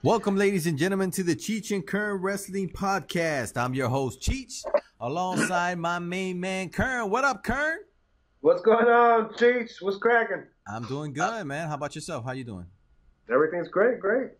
Welcome, ladies and gentlemen, to the Cheech and Kern Wrestling Podcast. I'm your host, Cheech, alongside my main man, Kern. What up, Kern? What's going on, Cheech? What's cracking? I'm doing good, man. How about yourself? How you doing? Everything's great. Good.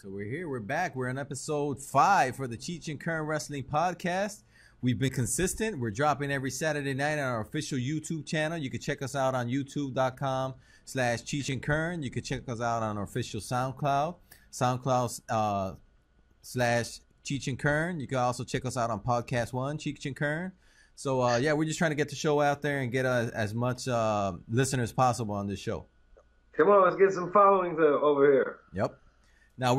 So we're here. We're back. We're on episode 5 for the Cheech and Kern Wrestling Podcast. We've been consistent. We're dropping every Saturday night on our official YouTube channel. You can check us out on youtube.com/Cheech and Kern. You can check us out on our official SoundCloud /Cheech and Kern. You can also check us out on Podcast One, Cheech and Kern. So we're just trying to get the show out there and get as much listeners as possible on this show. Come on, let's get some followings over here. Yep. Now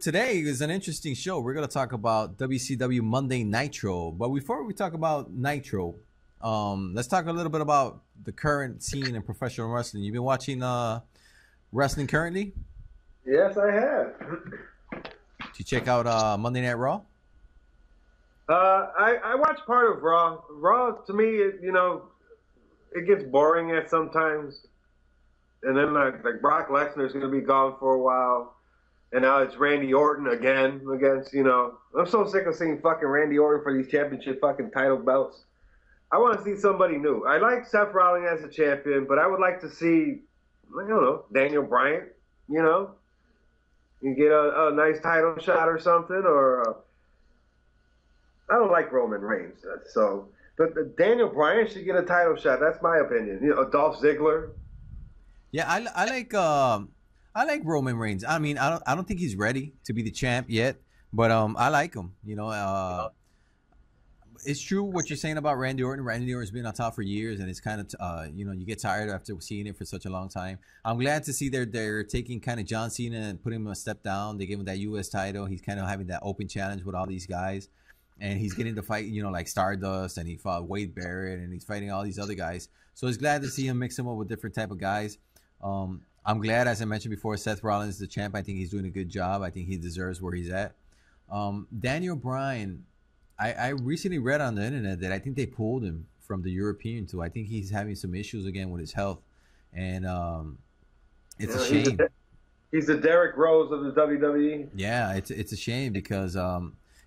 today is an interesting show. We're gonna talk about WCW Monday Nitro. But before we talk about Nitro, let's talk a little bit about the current scene in professional wrestling. You've been watching wrestling currently? Yes, I have. Did you check out Monday Night Raw? I watched part of Raw. Raw, to me, it gets boring at sometimes. And then like Brock Lesnar's going to be gone for a while. And now it's Randy Orton again against, I'm so sick of seeing fucking Randy Orton for these championship fucking title belts. I want to see somebody new. I like Seth Rollins as a champion, but I would like to see, Daniel Bryan, You get a nice title shot or something, or I don't like Roman Reigns, but Daniel Bryan should get a title shot. That's my opinion. Dolph Ziggler. Yeah, I like Roman Reigns. I mean, I don't think he's ready to be the champ yet, but I like him. It's true what you're saying about Randy Orton. Randy Orton's been on top for years, and it's kind of you get tired after seeing it for such a long time. I'm glad to see they're taking kind of John Cena and putting him a step down. They gave him that U.S. title. He's kind of having that open challenge with all these guys, and he's getting to fight like Stardust, and he fought Wade Barrett, and he's fighting all these other guys. So it's glad to see him mix him up with different type of guys. I'm glad, as I mentioned before, Seth Rollins is the champ. I think he's doing a good job. I think he deserves where he's at. Daniel Bryan. I recently read on the internet that I think they pulled him from the European tour. I think he's having some issues again with his health, and it's a shame. He's the Derrick Rose of the WWE. Yeah, it's a shame because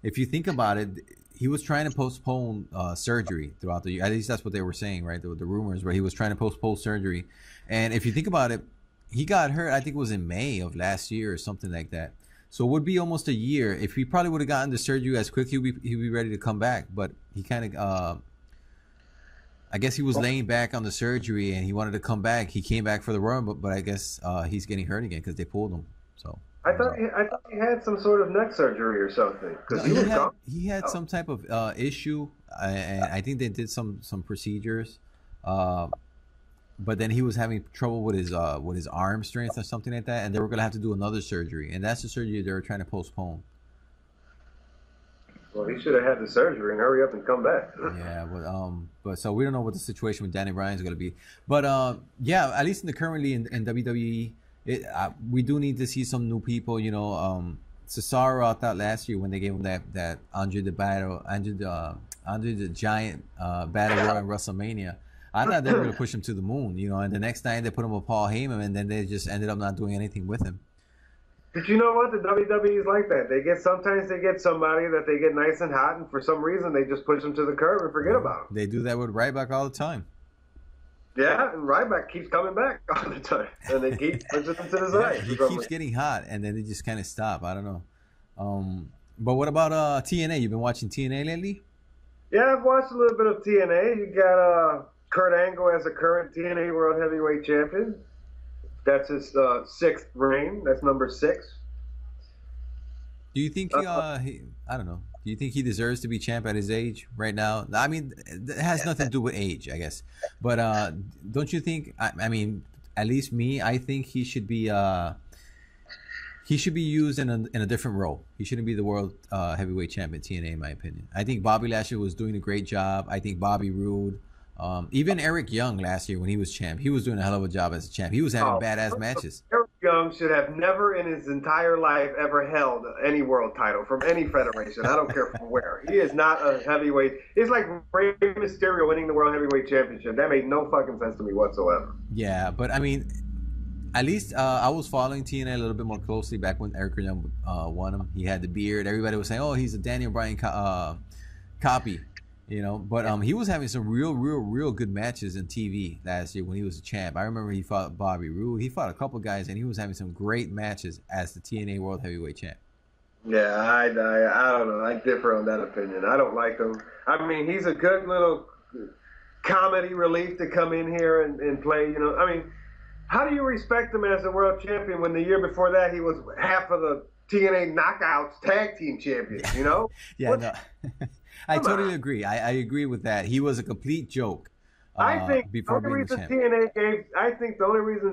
if you think about it, he was trying to postpone surgery throughout the year. At least that's what they were saying, right? The rumors where he was trying to postpone surgery, and if you think about it, he got hurt. I think it was in May of last year or something like that. So it would be almost a year. If he probably would have gotten the surgery as quick, he'd be ready to come back. But he kind of, I guess he was laying back on the surgery and he wanted to come back. He came back for the run, but I guess he's getting hurt again because they pulled him. So I thought he had some sort of neck surgery or something. He had some type of issue, and I think they did some procedures. But then he was having trouble with his arm strength or something like that, and they were gonna have to do another surgery, and that's the surgery they were trying to postpone. Well, he should have had the surgery and hurry up and come back. Yeah, but so we don't know what the situation with Danny Bryan is gonna be. But at least currently in WWE, we do need to see some new people. Cesaro, I thought last year when they gave him that Andre the Giant battle royal in WrestleMania. I thought they were going to push him to the moon, and the next night they put him with Paul Heyman, and then they just ended up not doing anything with him. But you know what? The WWE is like that. Sometimes they get somebody that they get nice and hot, and for some reason they just push them to the curb and forget about them. They do that with Ryback all the time. Yeah, and Ryback keeps coming back all the time, and they keep pushing him to the side. He keeps getting hot, and then they just kind of stop. I don't know. But what about TNA? You've been watching TNA lately? Yeah, I've watched a little bit of TNA. You got Kurt Angle as a current TNA World Heavyweight Champion. That's his 6th reign. That's number 6. Do you think I don't know. Do you think he deserves to be champ at his age right now? I mean, it has nothing to do with age, I guess. But don't you think? I mean, at least me, I think he should be used in a different role. He shouldn't be the world heavyweight champion TNA, in my opinion. I think Bobby Lashley was doing a great job. I think Bobby Roode. Even Eric Young last year when he was champ, he was doing a hell of a job as a champ. He was having badass matches. Eric Young should have never in his entire life ever held any world title from any federation. I don't care from where. He is not a heavyweight. It's like Rey Mysterio winning the World Heavyweight Championship. That made no fucking sense to me whatsoever. Yeah, but I mean, At least I was following TNA a little bit more closely back when Eric Young won him. He had the beard. Everybody was saying, "Oh, he's a Daniel Bryan copy," you know. But he was having some real good matches in TV last year when he was a champ. I remember he fought Bobby Roode. He fought a couple guys, and he was having some great matches as the TNA World Heavyweight Champ. Yeah, I don't know. I differ on that opinion. I don't like him. I mean, he's a good little comedy relief to come in here and play. You know, I mean, how do you respect him as a world champion when the year before that he was half of the TNA Knockouts tag team champion? You know? Yeah, no. I totally agree. I agree with that. He was a complete joke. I think the only reason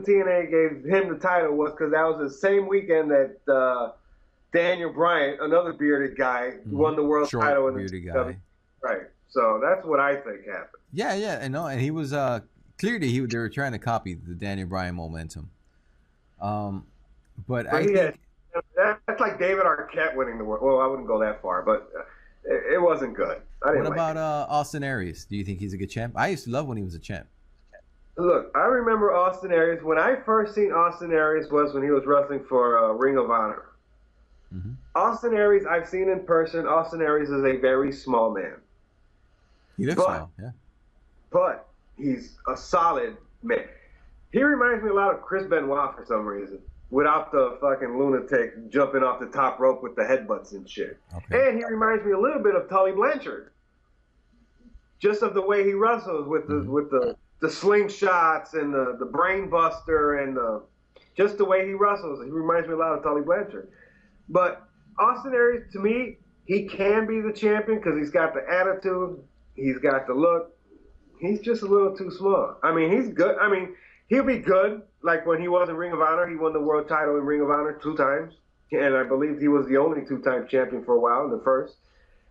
TNA gave him the title was because that was the same weekend that Daniel Bryan, another bearded guy, won the world title. Bearded guy. Right. So that's what I think happened. Yeah, I know. And he was clearly they were trying to copy the Daniel Bryan momentum. But I think that's like David Arquette winning the world. Well, I wouldn't go that far, but it wasn't good. What about Austin Aries? Do you think he's a good champ? I used to love when he was a champ. Look, I remember Austin Aries. When I first seen Austin Aries was when he was wrestling for Ring of Honor. Mm-hmm. Austin Aries, I've seen in person. Austin Aries is a very small man. He looks small, yeah. But he's a solid man. He reminds me a lot of Chris Benoit for some reason, without the fucking lunatic jumping off the top rope with the headbutts and shit. Okay. And he reminds me a little bit of Tully Blanchard, just of the way he wrestles with the slingshots and the brain buster and just the way he wrestles. He reminds me a lot of Tully Blanchard. But Austin Aries, to me, he can be the champion because he's got the attitude, he's got the look. He's just a little too small. I mean, he's good. I mean, he'll be good. Like when he was in Ring of Honor, he won the world title in Ring of Honor 2 times. And I believe he was the only 2-time champion for a while in the first.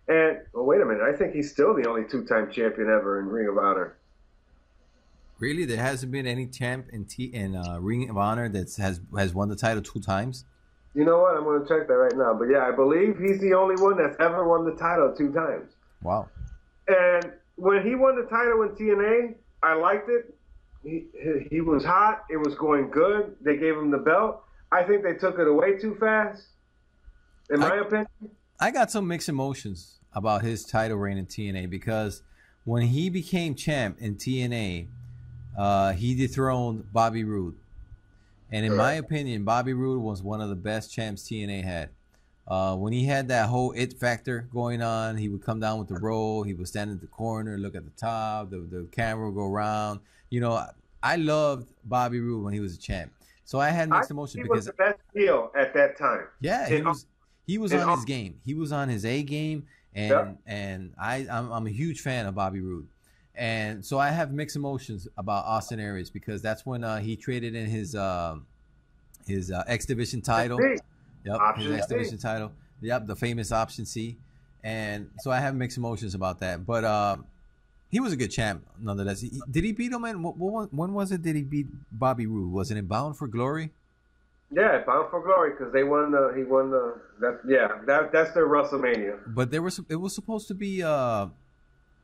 And, well, wait a minute, I think he's still the only 2-time champion ever in Ring of Honor. Really? There hasn't been any champ in Ring of Honor that has won the title 2 times? You know what? I'm going to check that right now. But yeah, I believe he's the only one that's ever won the title 2 times. Wow. And when he won the title in TNA, I liked it. He was hot. It was going good. They gave him the belt. I think they took it away too fast, in my opinion. I got some mixed emotions about his title reign in TNA because when he became champ in TNA, he dethroned Bobby Roode. And in my opinion, Bobby Roode was one of the best champs TNA had. When he had that whole it factor going on, he would come down with the roll. He would stand in the corner, look at the top. The camera would go around. You know, I loved Bobby Roode when he was a champ. So I had mixed emotions because he was the best heel at that time. Yeah, he was on his game. He was on his A game, and I'm a huge fan of Bobby Roode. And so I have mixed emotions about Austin Aries because that's when he traded in his X Division title. Yep, his X Division title. Yep, the famous Option C. And so I have mixed emotions about that. But he was a good champ nonetheless. Did he beat him? When was it? Did he beat Bobby Roode? Was it in Bound for Glory? Yeah, Bound for Glory because he won the. That's their WrestleMania. But it was supposed to be.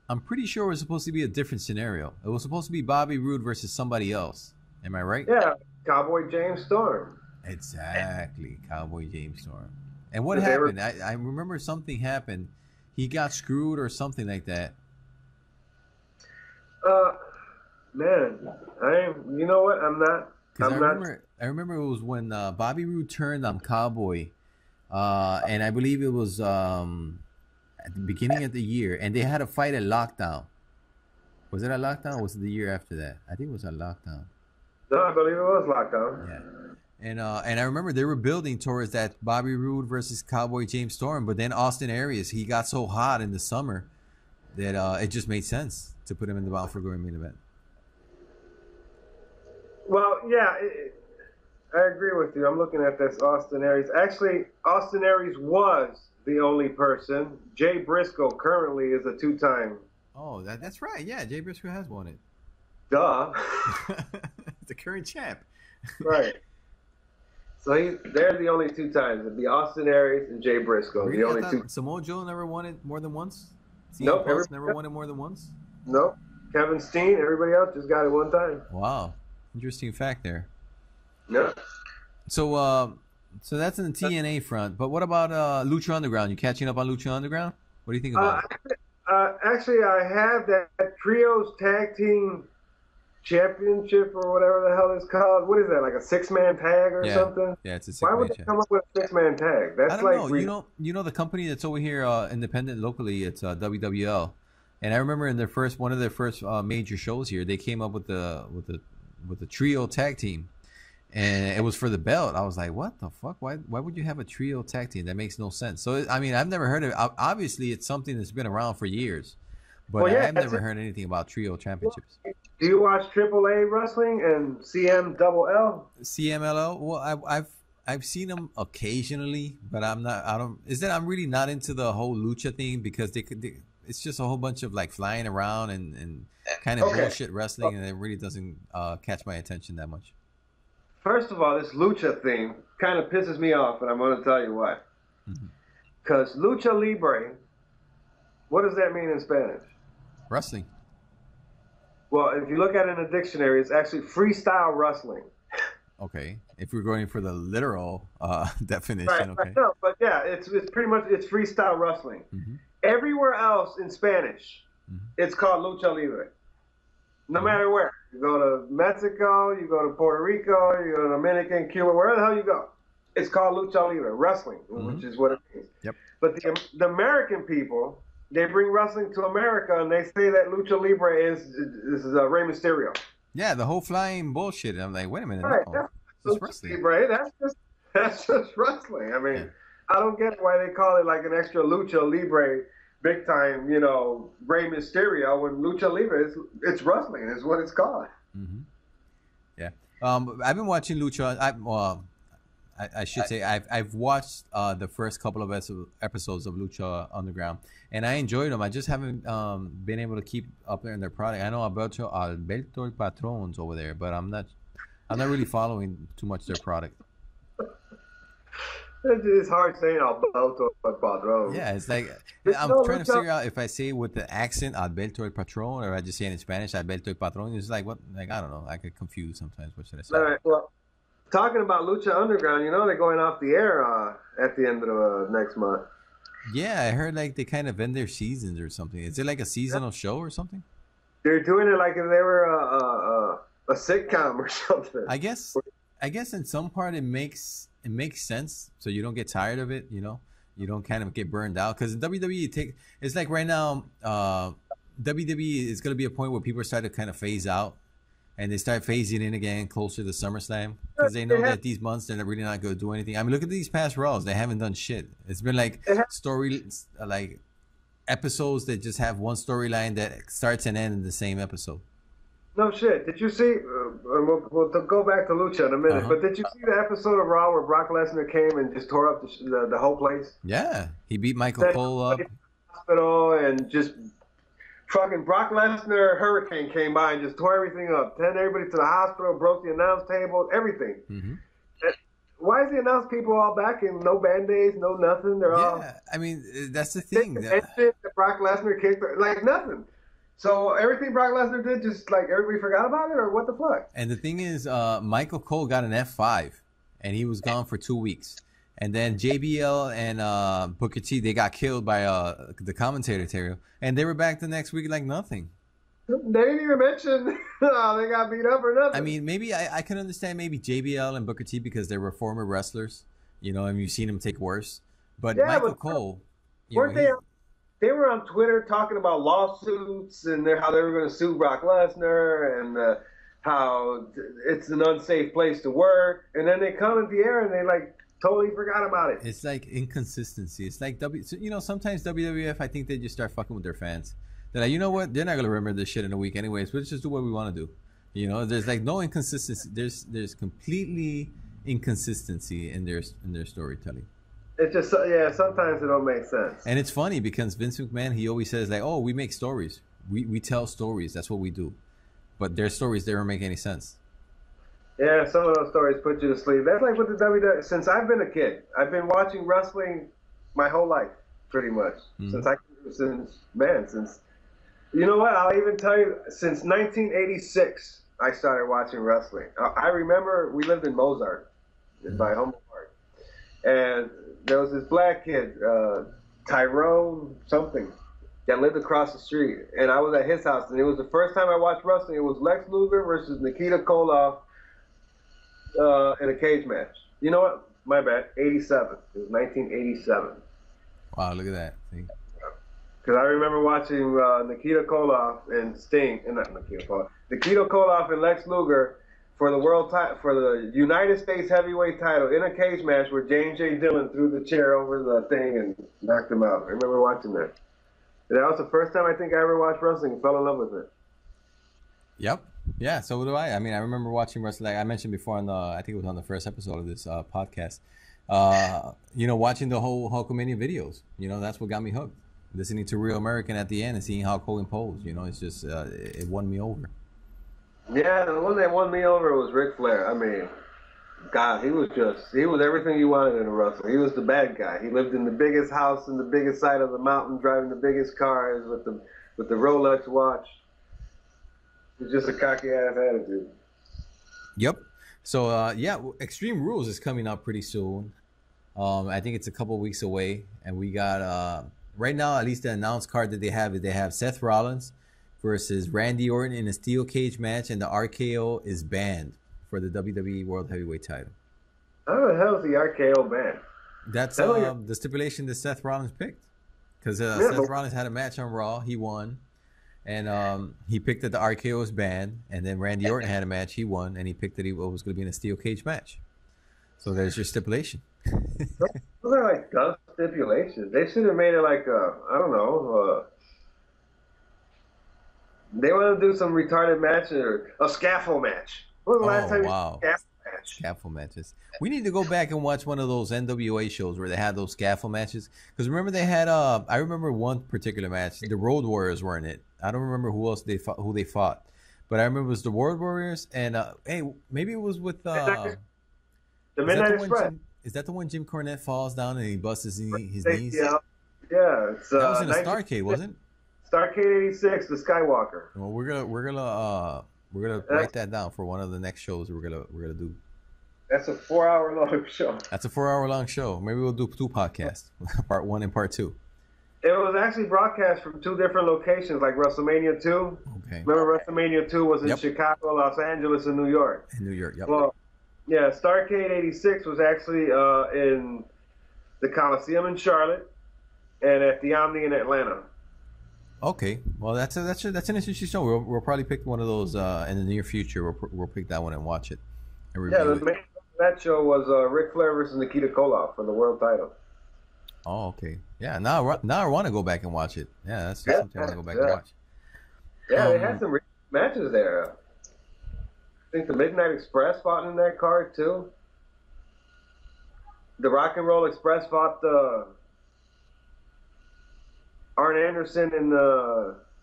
I'm pretty sure it was supposed to be a different scenario. It was supposed to be Bobby Roode versus somebody else. Am I right? Yeah, Cowboy James Storm. Exactly, Cowboy James Storm. And what happened? I remember something happened. He got screwed or something like that. Man, you know what? I remember it was when Bobby Roode turned on Cowboy, and I believe it was at the beginning of the year, and they had a fight at Lockdown. Was it at Lockdown or was it the year after that? I think it was at Lockdown. No, I believe it was Lockdown. Yeah. And I remember they were building towards that Bobby Roode versus Cowboy James Storm, but then Austin Aries, he got so hot in the summer that it just made sense to put him in the Bound for Glory main event. Well, yeah, I agree with you. I'm looking at this Austin Aries. Actually, Austin Aries was the only person. Jay Briscoe currently is a 2-time. Oh, that's right. Yeah, Jay Briscoe has won it. Duh. The current champ. Right. So they're the only 2 times. It'd be Austin Aries and Jay Briscoe. Really? The only 2. Samoa Joe never won it more than once? Nope. Never won it more than once? Nope. Kevin Steen, everybody else just got it 1 time. Wow. Interesting fact there. Yeah. So that's in the TNA front. But what about Lucha Underground? You catching up on Lucha Underground? What do you think about it? Actually, I have that Trios Tag Team Championship or whatever the hell it's called. What is that? Like a 6-man tag or something? Yeah, it's a 6-man. Why would they come up with a 6-man tag? That's I don't know. You know the company that's over here, independent locally. It's WWL, and I remember in one of their first major shows here, they came up with the trio tag team, and it was for the belt. I was like, what the fuck? Why would you have a trio tag team? That makes no sense. So I mean, I've never heard of it. Obviously, it's something that's been around for years, but I've never heard anything about trio championships. Do you watch AAA wrestling and CMLL? CMLL? Well, I've seen them occasionally, but I'm not. I don't. Is that I'm really not into the whole lucha thing because it's just a whole bunch of like flying around and kind of bullshit wrestling, and it really doesn't catch my attention that much. First of all, this lucha thing kind of pisses me off, and I'm going to tell you why. Because lucha libre, what does that mean in Spanish? Wrestling. Well, if you look at it in a dictionary, it's actually freestyle wrestling. Okay, if we're going for the literal definition, right, okay. Right. No, but yeah, it's pretty much it's freestyle wrestling. Everywhere else in Spanish, it's called lucha libre. No matter where. You go to Mexico, you go to Puerto Rico, you go to Dominican, Cuba, wherever the hell you go. It's called lucha libre, wrestling, which is what it means. Yep. But the American people, they bring wrestling to America, and they say that lucha libre is Rey Mysterio. Yeah, the whole flying bullshit. I'm like, wait a minute. Right, no, that's wrestling. Libre, that's just wrestling. I mean, I don't get why they call it like an extra lucha libre, big time, Rey Mysterio, when lucha libre it's wrestling is what it's called. Yeah. I've been watching lucha. I should say I've watched the first couple of episodes of Lucha Underground, and I enjoyed them. I just haven't been able to keep up there in their product. I know Alberto El Patron's over there, but I'm not really following too much their product. It's hard saying Alberto El Patron. Yeah, it's like I'm trying to figure out if I say it with the accent Alberto El Patron or I just say it in Spanish Alberto El Patron. It's like what? Like I don't know. I get confused sometimes. What should I say? All right. Well, talking about Lucha Underground, they're going off the air at the end of next month. Yeah, I heard like they kind of end their seasons or something. Is it like a seasonal show or something? They're doing it like if they were a sitcom or something. I guess in some part it makes sense, so you don't get tired of it. You don't kind of get burned out because in WWE it's like right now WWE is going to be a point where people start to kind of phase out. And they start phasing in again closer to SummerSlam because they know that these months they're really not going to do anything. I mean, look at these past Raws; they haven't done shit. It's been like like episodes that just have one storyline that starts and ends in the same episode. No shit. Did you see? We'll go back to Lucha in a minute. But did you see the episode of Raw where Brock Lesnar came and just tore up the whole place? Yeah, he beat Michael Cole up. Hospital and just. Fucking Brock Lesnar hurricane came by and just tore everything up. Sent everybody to the hospital, broke the announce table, everything. Why is the announce people all back and no band-aids, no nothing? They're all... Yeah, I mean, that's the thing. That Brock Lesnar kicked, like nothing. So everything Brock Lesnar did, just like everybody forgot about it, or what the fuck? And the thing is, Michael Cole got an F5, and he was gone for 2 weeks. And then JBL and Booker T, they got killed by the commentator Terrio, and they were back the next week like nothing. They didn't even mention they got beat up or nothing. I mean, maybe I can understand maybe JBL and Booker T because they were former wrestlers, and you've seen them take worse. But yeah, Michael Cole, weren't they? They were on Twitter talking about lawsuits and how they were going to sue Brock Lesnar and how it's an unsafe place to work, and then they come in the air and they like. Totally forgot about it. It's like inconsistency. It's like sometimes WWF, I think they just start fucking with their fans. They're like, you know what? They're not gonna remember this shit in a week anyways. Let's just do what we want to do. There's like no inconsistency. There's completely inconsistency in their storytelling. It's just sometimes it don't make sense. And it's funny because Vince McMahon, he always says like, oh, we make stories. We tell stories. That's what we do. But their stories never make any sense. Yeah, some of those stories put you to sleep. That's like with the WWE. Since I've been a kid, I've been watching wrestling my whole life, pretty much. Since you know what? I'll even tell you, since 1986, I started watching wrestling. I remember we lived in Mozart, by Humboldt Park, and there was this black kid, Tyrone something, that lived across the street, and I was at his house, and it was the first time I watched wrestling. It was Lex Luger versus Nikita Koloff in a cage match. You know what? My bad. 87. It was 1987. Wow, look at that. Because I remember watching Nikita Koloff and Sting, and not Nikita Koloff, Nikita Koloff and Lex Luger for the for the United States Heavyweight title in a cage match where James J. Dillon threw the chair over the thing and knocked him out. I remember watching that. And that was the first time I think I ever watched wrestling and fell in love with it. Yep. Yeah, so do I. I mean, I remember watching wrestling. Like I mentioned before I think it was on the first episode of this podcast. Watching the whole Hulkamania videos. That's what got me hooked. Listening to Real American at the end and seeing how Hogan posed. It's just it won me over. Yeah, the one that won me over was Ric Flair. I mean, God, he was everything you wanted in a wrestler. He was the bad guy. He lived in the biggest house in the biggest side of the mountain, driving the biggest cars with the Rolex watch. It's just a cocky ass attitude. Yep. So Extreme Rules is coming up pretty soon. I think it's a couple weeks away, and we got right now at least the announced card that they have Seth Rollins versus Randy Orton in a steel cage match, and the RKO is banned for the WWE World Heavyweight title. How the hell is the RKO banned? That's the stipulation that Seth Rollins picked, because Seth Rollins had a match on Raw, he won. And he picked that the RKO was banned, and then Randy Orton had a match, he won, and he picked that he was going to be in a steel cage match. So there's your stipulation. Those are like dumb stipulations. They should have made it like I don't know. They want to do some retarded match or a scaffold match. When was the last time you saw a scaffold match? Scaffold matches. We need to go back and watch one of those NWA shows where they had those scaffold matches. Because remember they had I remember one particular match. The Road Warriors were in it. I don't remember who they fought, but I remember it was the Road Warriors and maybe it was with the Midnight Express. Is that the one Jim Cornette falls down and he busts his knees? Yeah. It's, that was in a Starrcade, wasn't it? Starrcade '86, the Skywalker. Well, we're gonna write that down for one of the next shows we're gonna do. That's a 4-hour long show. That's a 4-hour long show. Maybe we'll do 2 podcasts, part 1 and part 2. It was actually broadcast from 2 different locations, like WrestleMania 2. Okay. Remember WrestleMania 2 was in Chicago, Los Angeles, and New York. In New York, yep. Well, yeah, Starrcade '86 was actually in the Coliseum in Charlotte and at the Omni in Atlanta. Okay, well that's an interesting show. We'll probably pick one of those in the near future. We'll pick that one and watch it. And review the main that show was Ric Flair versus Nikita Koloff for the world title. Oh, okay. Yeah, now I want to go back and watch it. Yeah, that's something I want to go back and watch. Yeah, they had some matches there. I think the Midnight Express fought in that card too. The Rock and Roll Express fought Arn Anderson and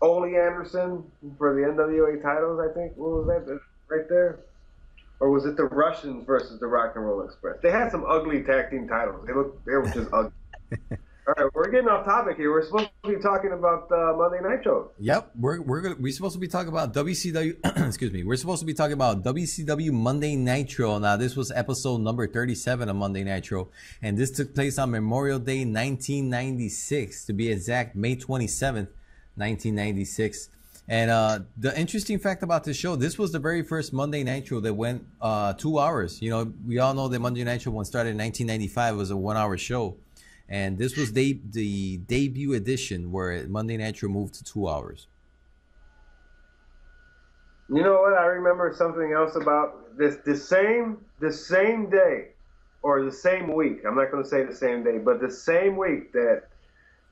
Ole Anderson for the NWA titles, I think. What was that right there? Or was it the Russians versus the Rock and Roll Express? They had some ugly tag team titles. They were just ugly. All right, we're getting off topic here. We're supposed to be talking about Monday Nitro. Yep, we're supposed to be talking about WCW. Excuse me. We're supposed to be talking about WCW Monday Nitro. Now, this was episode number 37 of Monday Nitro, and this took place on Memorial Day, 1996, to be exact, May 27th, 1996. And the interesting fact about this show, this was the very first Monday Nitro that went 2 hours. We all know that Monday Nitro, when started in 1995, was a 1-hour show. And this was the debut edition where Monday Nitro moved to 2 hours. You know what? I remember something else about this. The same day, or the same week. I'm not going to say the same day, but the same week that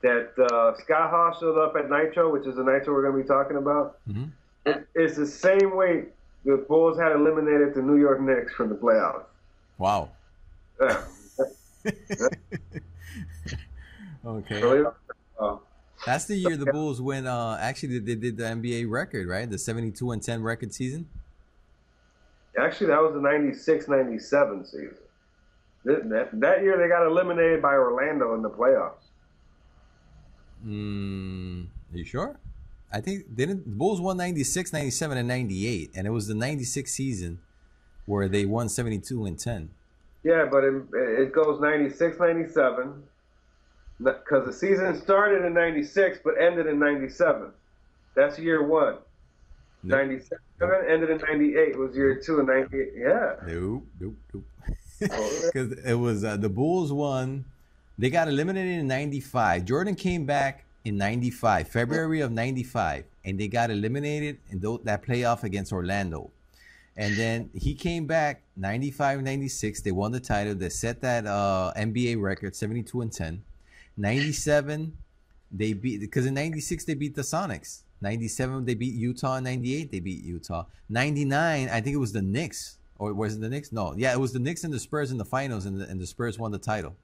Scott Hall showed up at Nitro, which is the Nitro we're going to be talking about. Mm-hmm. It's the same week the Bulls had eliminated the New York Knicks from the playoffs. Wow. Yeah. Okay. That's the year the Bulls went. Actually, they did the NBA record, right? The 72-10 record season. Actually, that was the 96-97 season. That year, they got eliminated by Orlando in the playoffs. Are you sure? I think didn't the Bulls won 96, 97, and 98, and it was the 96 season where they won 72 and 10. Yeah, but it goes 96, 97, because the season started in 96 but ended in 97. That's year one. Nope. 97 ended in 98 was year two and 98. Yeah. Nope. Because it was the Bulls won. They got eliminated in 95. Jordan came back in 95, February of 95, and they got eliminated in that playoff against Orlando. And then he came back 95, 96. They won the title. They set that NBA record, 72 and 10. 97, they beat, because in 96 they beat the Sonics. 97 they beat Utah. 98 they beat Utah. 99 I think it was the Knicks, or was it the Knicks? No, yeah, it was the Knicks and the Spurs in the finals, and the Spurs won the title.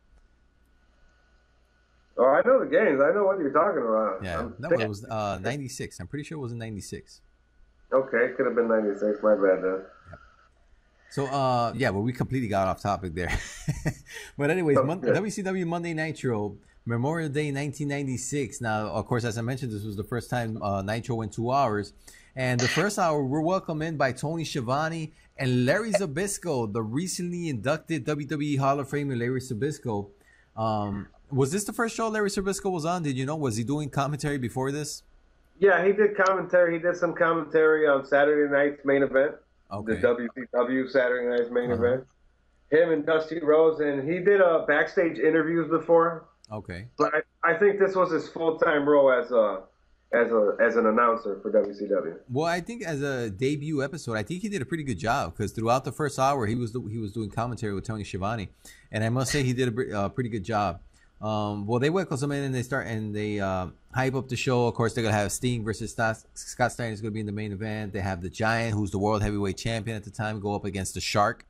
Oh, I know the games. I know what you're talking about. Yeah, no, it was 96. I'm pretty sure it was in 96. Okay, could have been 96. My bad, then. So, yeah, but we completely got off topic there. But anyways, WCW Monday Nitro, Memorial Day 1996. Now, of course, as I mentioned, this was the first time Nitro went 2 hours. And the first hour, we're welcomed in by Tony Schiavone and Larry Zbyszko, the recently inducted WWE Hall of Famer Larry Zbyszko. Was this the first show Larry Zbyszko was on? Did you know? Was he doing commentary before this? Yeah, he did commentary. He did some commentary on Saturday night's main event. Okay. The WCW Saturday night's main event. Him and Dusty Rhodes, and he did backstage interviews before. Okay. But I think this was his full-time role as an announcer for WCW. Well, I think as a debut episode, I think he did a pretty good job, because throughout the first hour, he was doing commentary with Tony Schiavone, and I must say he did a pretty good job. Well, they welcome him in, and they hype up the show. Of course, they're gonna have Sting versus Scott Steiner is gonna be in the main event. They have the Giant, who's the world heavyweight champion at the time, go up against the Shark.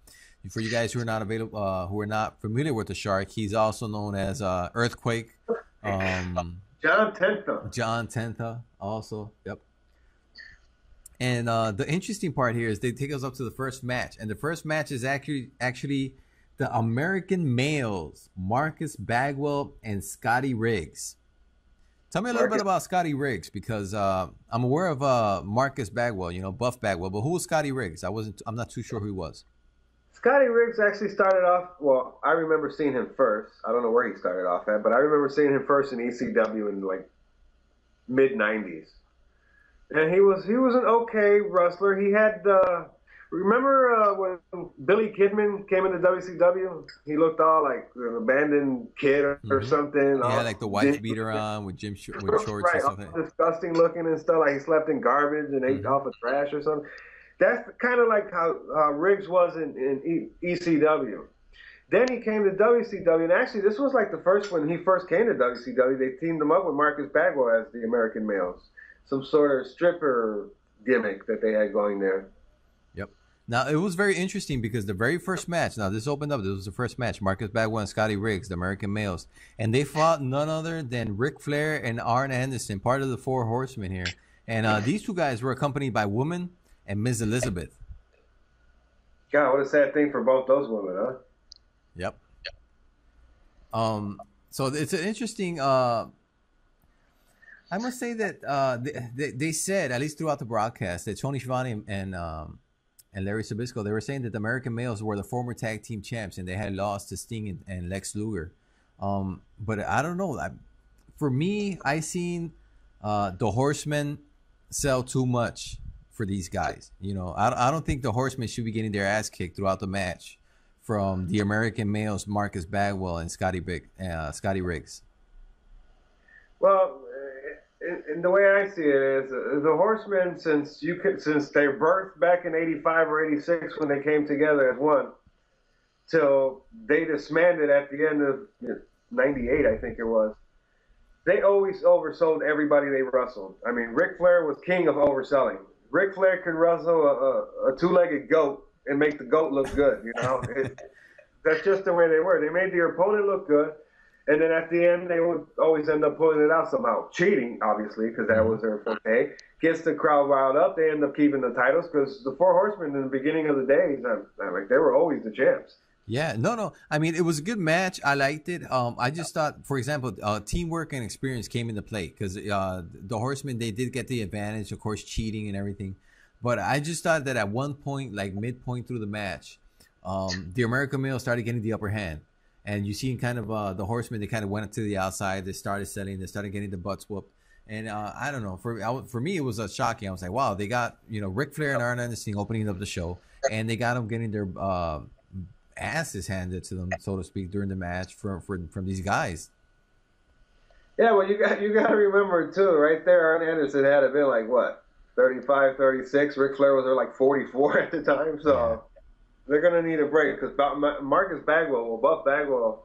And for you guys who are not who are not familiar with the Shark, he's also known as Earthquake. John Tenta. John Tenta, also. Yep. And the interesting part here is they take us up to the first match, and the first match is actually the American Males, Marcus Bagwell and Scotty Riggs. Tell me a little bit about Scotty Riggs, because I'm aware of Marcus Bagwell, Buff Bagwell, but who was Scotty Riggs? I'm not too sure who he was. Scotty Riggs actually started off, well, I remember seeing him first. I don't know where he started off at, but I remember seeing him first in ECW in like mid-90s. And he was an okay wrestler. He had remember when Billy Kidman came into WCW? He looked all like an abandoned kid or something. Yeah, like the white beater on with with shorts and stuff. All disgusting looking and stuff. Like he slept in garbage and ate off of trash or something. That's kind of like how Riggs was in ECW. Then he came to WCW, and actually this was like the first, when he first came to WCW, they teamed him up with Marcus Bagwell as the American Males. Some sort of stripper gimmick that they had going there. Yep. Now, it was very interesting, because the very first match, now this opened up, this was the first match, Marcus Bagwell and Scotty Riggs, the American Males. And they fought none other than Ric Flair and Arn Anderson, part of the Four Horsemen here. And these two guys were accompanied by Woman and Ms. Elizabeth. God, what a sad thing for both those women, huh? Yep. So it's an interesting, I must say that they said, at least throughout the broadcast, that Tony Schiavone and Larry Zbyszko, they were saying that the American Males were the former tag team champs, and they had lost to Sting and Lex Luger. But I don't know. For me, I seen the Horsemen sell too much for these guys. I don't think the Horsemen should be getting their ass kicked throughout the match from the American Males, Marcus Bagwell and Scotty Riggs. Well, and the way I see it is, the Horsemen, since they birthed back in '85 or '86 when they came together as one, till they disbanded at the end of '98, I think it was. They always oversold everybody they wrestled. I mean, Ric Flair was king of overselling. Ric Flair could wrestle a two-legged goat and make the goat look good. That's just the way they were. They made their opponent look good. And then at the end, they would always end up pulling it out somehow. Cheating, obviously, because that was their forte. Gets the crowd riled up. They end up keeping the titles, because the Four Horsemen in the beginning of the days, they were always the champs. Yeah, no. I mean, it was a good match. I liked it. I just thought, for example, teamwork and experience came into play because the Horsemen, they did get the advantage, of course, cheating and everything. But I just thought that at one point, like midpoint through the match, the American male started getting the upper hand. And you see kind of the Horsemen, they kind of went up to the outside. They started selling. They started getting the butts whooped. And I don't know. For me, it was shocking. I was like, wow, they got, Ric Flair and Arn Anderson opening up the show. And they got them getting their asses handed to them, so to speak, during the match from these guys. Yeah, well, you got to remember too, right there, Arn Anderson had to been like what, 35, 36. Ric Flair was there like 44 at the time, so they're gonna need a break because Marcus Bagwell, Buff Bagwell,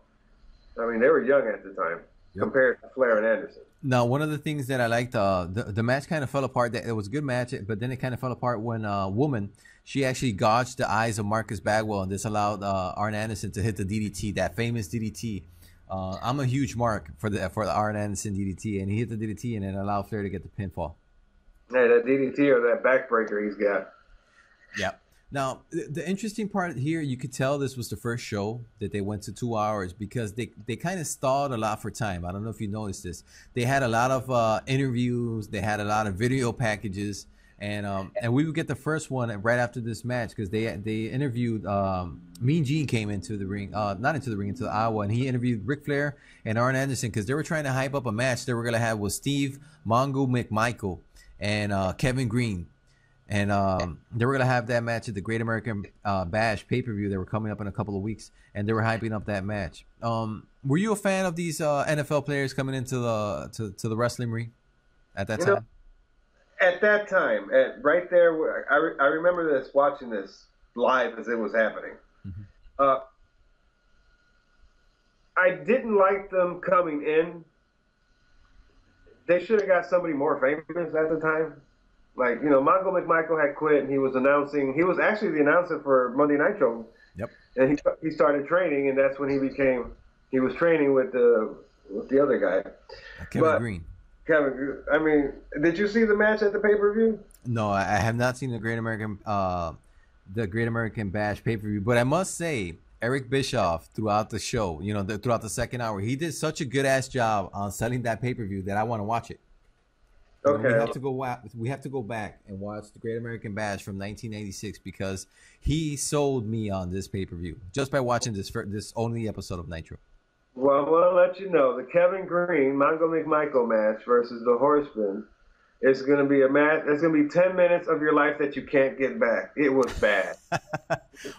I mean, they were young at the time compared to Flair and Anderson. Now, one of the things that I liked, the match kind of fell apart. It was a good match, but then it kind of fell apart when a woman, she actually gouged the eyes of Marcus Bagwell, and this allowed Arn Anderson to hit the DDT, that famous DDT. I'm a huge mark for the Arn Anderson DDT, and he hit the DDT, and it allowed Flair to get the pinfall. Yeah, that DDT or that backbreaker he's got. Yeah. Now, the interesting part here, you could tell this was the first show that they went to 2 hours because they kind of stalled a lot for time. I don't know if you noticed this. They had a lot of interviews. They had a lot of video packages. And we would get the first one right after this match because they interviewed Mean Gene came into the ring, not into the ring, into the Iowa, and he interviewed Ric Flair and Arn Anderson because they were trying to hype up a match they were going to have with Steve Mongo McMichael and Kevin Green. And they were going to have that match at the Great American Bash pay-per-view. They were coming up in a couple of weeks, and they were hyping up that match. Were you a fan of these NFL players coming into the wrestling ring at that time? At that time, right there, I remember this, watching this live as it was happening. Mm-hmm. I didn't like them coming in. They should have got somebody more famous at the time. Like, Mongo McMichael had quit, and he was announcing. He was actually the announcer for Monday Nitro. Yep. And he started training, and that's when he was training with the other guy, Kevin Green. I mean, did you see the match at the pay-per-view? No, I have not seen the Great American Bash pay-per-view, but I must say, Eric Bischoff throughout the show, throughout the second hour, he did such a good ass job on selling that pay-per-view that I want to watch it. Okay. We have to go back and watch the Great American Bash from 1996 because he sold me on this pay-per-view just by watching this only episode of Nitro. Well, I want to let you know the Kevin Green Mongo McMichael match versus the Horsemen is going to be a match. It's going to be 10 minutes of your life that you can't get back. It was bad.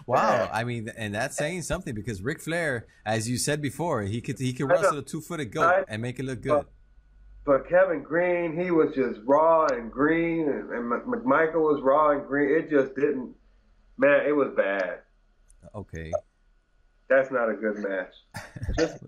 Wow, I mean, and that's saying something because Ric Flair, as you said before, he could wrestle a 2-footed goat and make it look good. But Kevin Green, he was just raw and green, and McMichael was raw and green. It just didn't, man. It was bad. Okay. That's not a good match.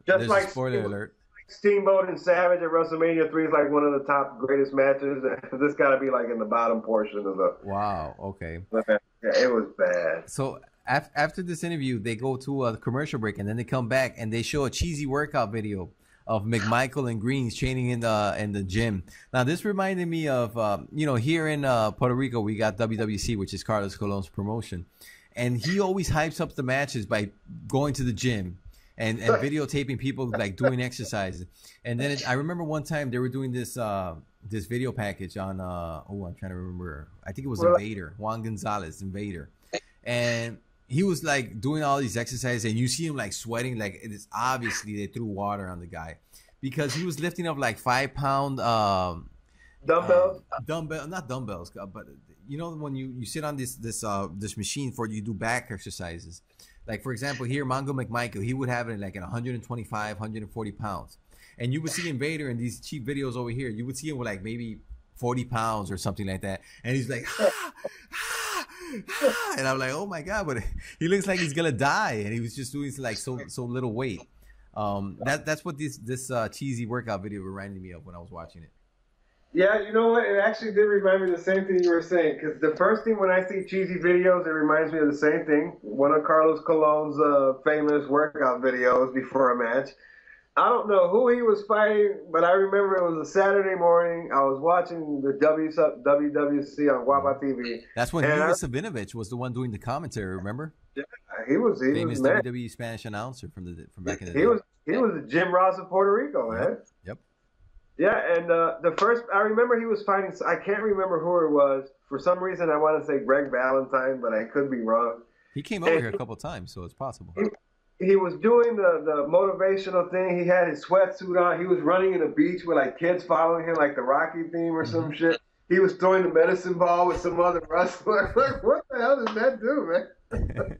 Just like spoiler alert. Steamboat and Savage at WrestleMania 3 is like one of the top greatest matches. This got to be like in the bottom portion of the. Wow. Okay. Yeah, it was bad. So after this interview, they go to a commercial break, and then they come back and they show a cheesy workout video of McMichael and Green's training in the gym. Now, this reminded me of here in Puerto Rico, we got WWC, which is Carlos Colon's promotion. And he always hypes up the matches by going to the gym and videotaping people like doing exercises. And then I remember one time they were doing this video package on I'm trying to remember. I think it was Invader, Juan Gonzalez, Invader. And he was like doing all these exercises, and you see him like sweating, like it is obviously they threw water on the guy because he was lifting up like 5-pound dumbbells. Not dumbbells, but when you sit on this machine for you do back exercises. Like for example, here Mongo McMichael, he would have it like at 125, 140 pounds, and you would see Invader in these cheap videos over here. You would see him with like maybe 40 pounds or something like that, and he's like. And I'm like, oh my god, but he looks like he's gonna die, and he was just doing like so little weight. That's what this cheesy workout video reminded me of when I was watching it. Yeah, you know what? It actually did remind me of the same thing you were saying. Because the first thing when I see cheesy videos, it reminds me of the same thing. One of Carlos Colon's famous workout videos before a match. I don't know who he was fighting, but I remember it was a Saturday morning. I was watching the WWC on Guapa TV. That's when Hugo Savinovich was the one doing the commentary. Remember? Yeah, he was famous man. WWE Spanish announcer from back in the day. He was the Jim Ross of Puerto Rico, man. Yep. Yeah, and the first I remember he was fighting. I can't remember who it was. For some reason, I want to say Greg Valentine, but I could be wrong. He came over here a couple of times, so it's possible. He was doing the motivational thing. He had his sweatsuit on. He was running in the beach with like kids following him, like the Rocky theme or some shit. He was throwing the medicine ball with some other wrestler. Like, what the hell does that do, man?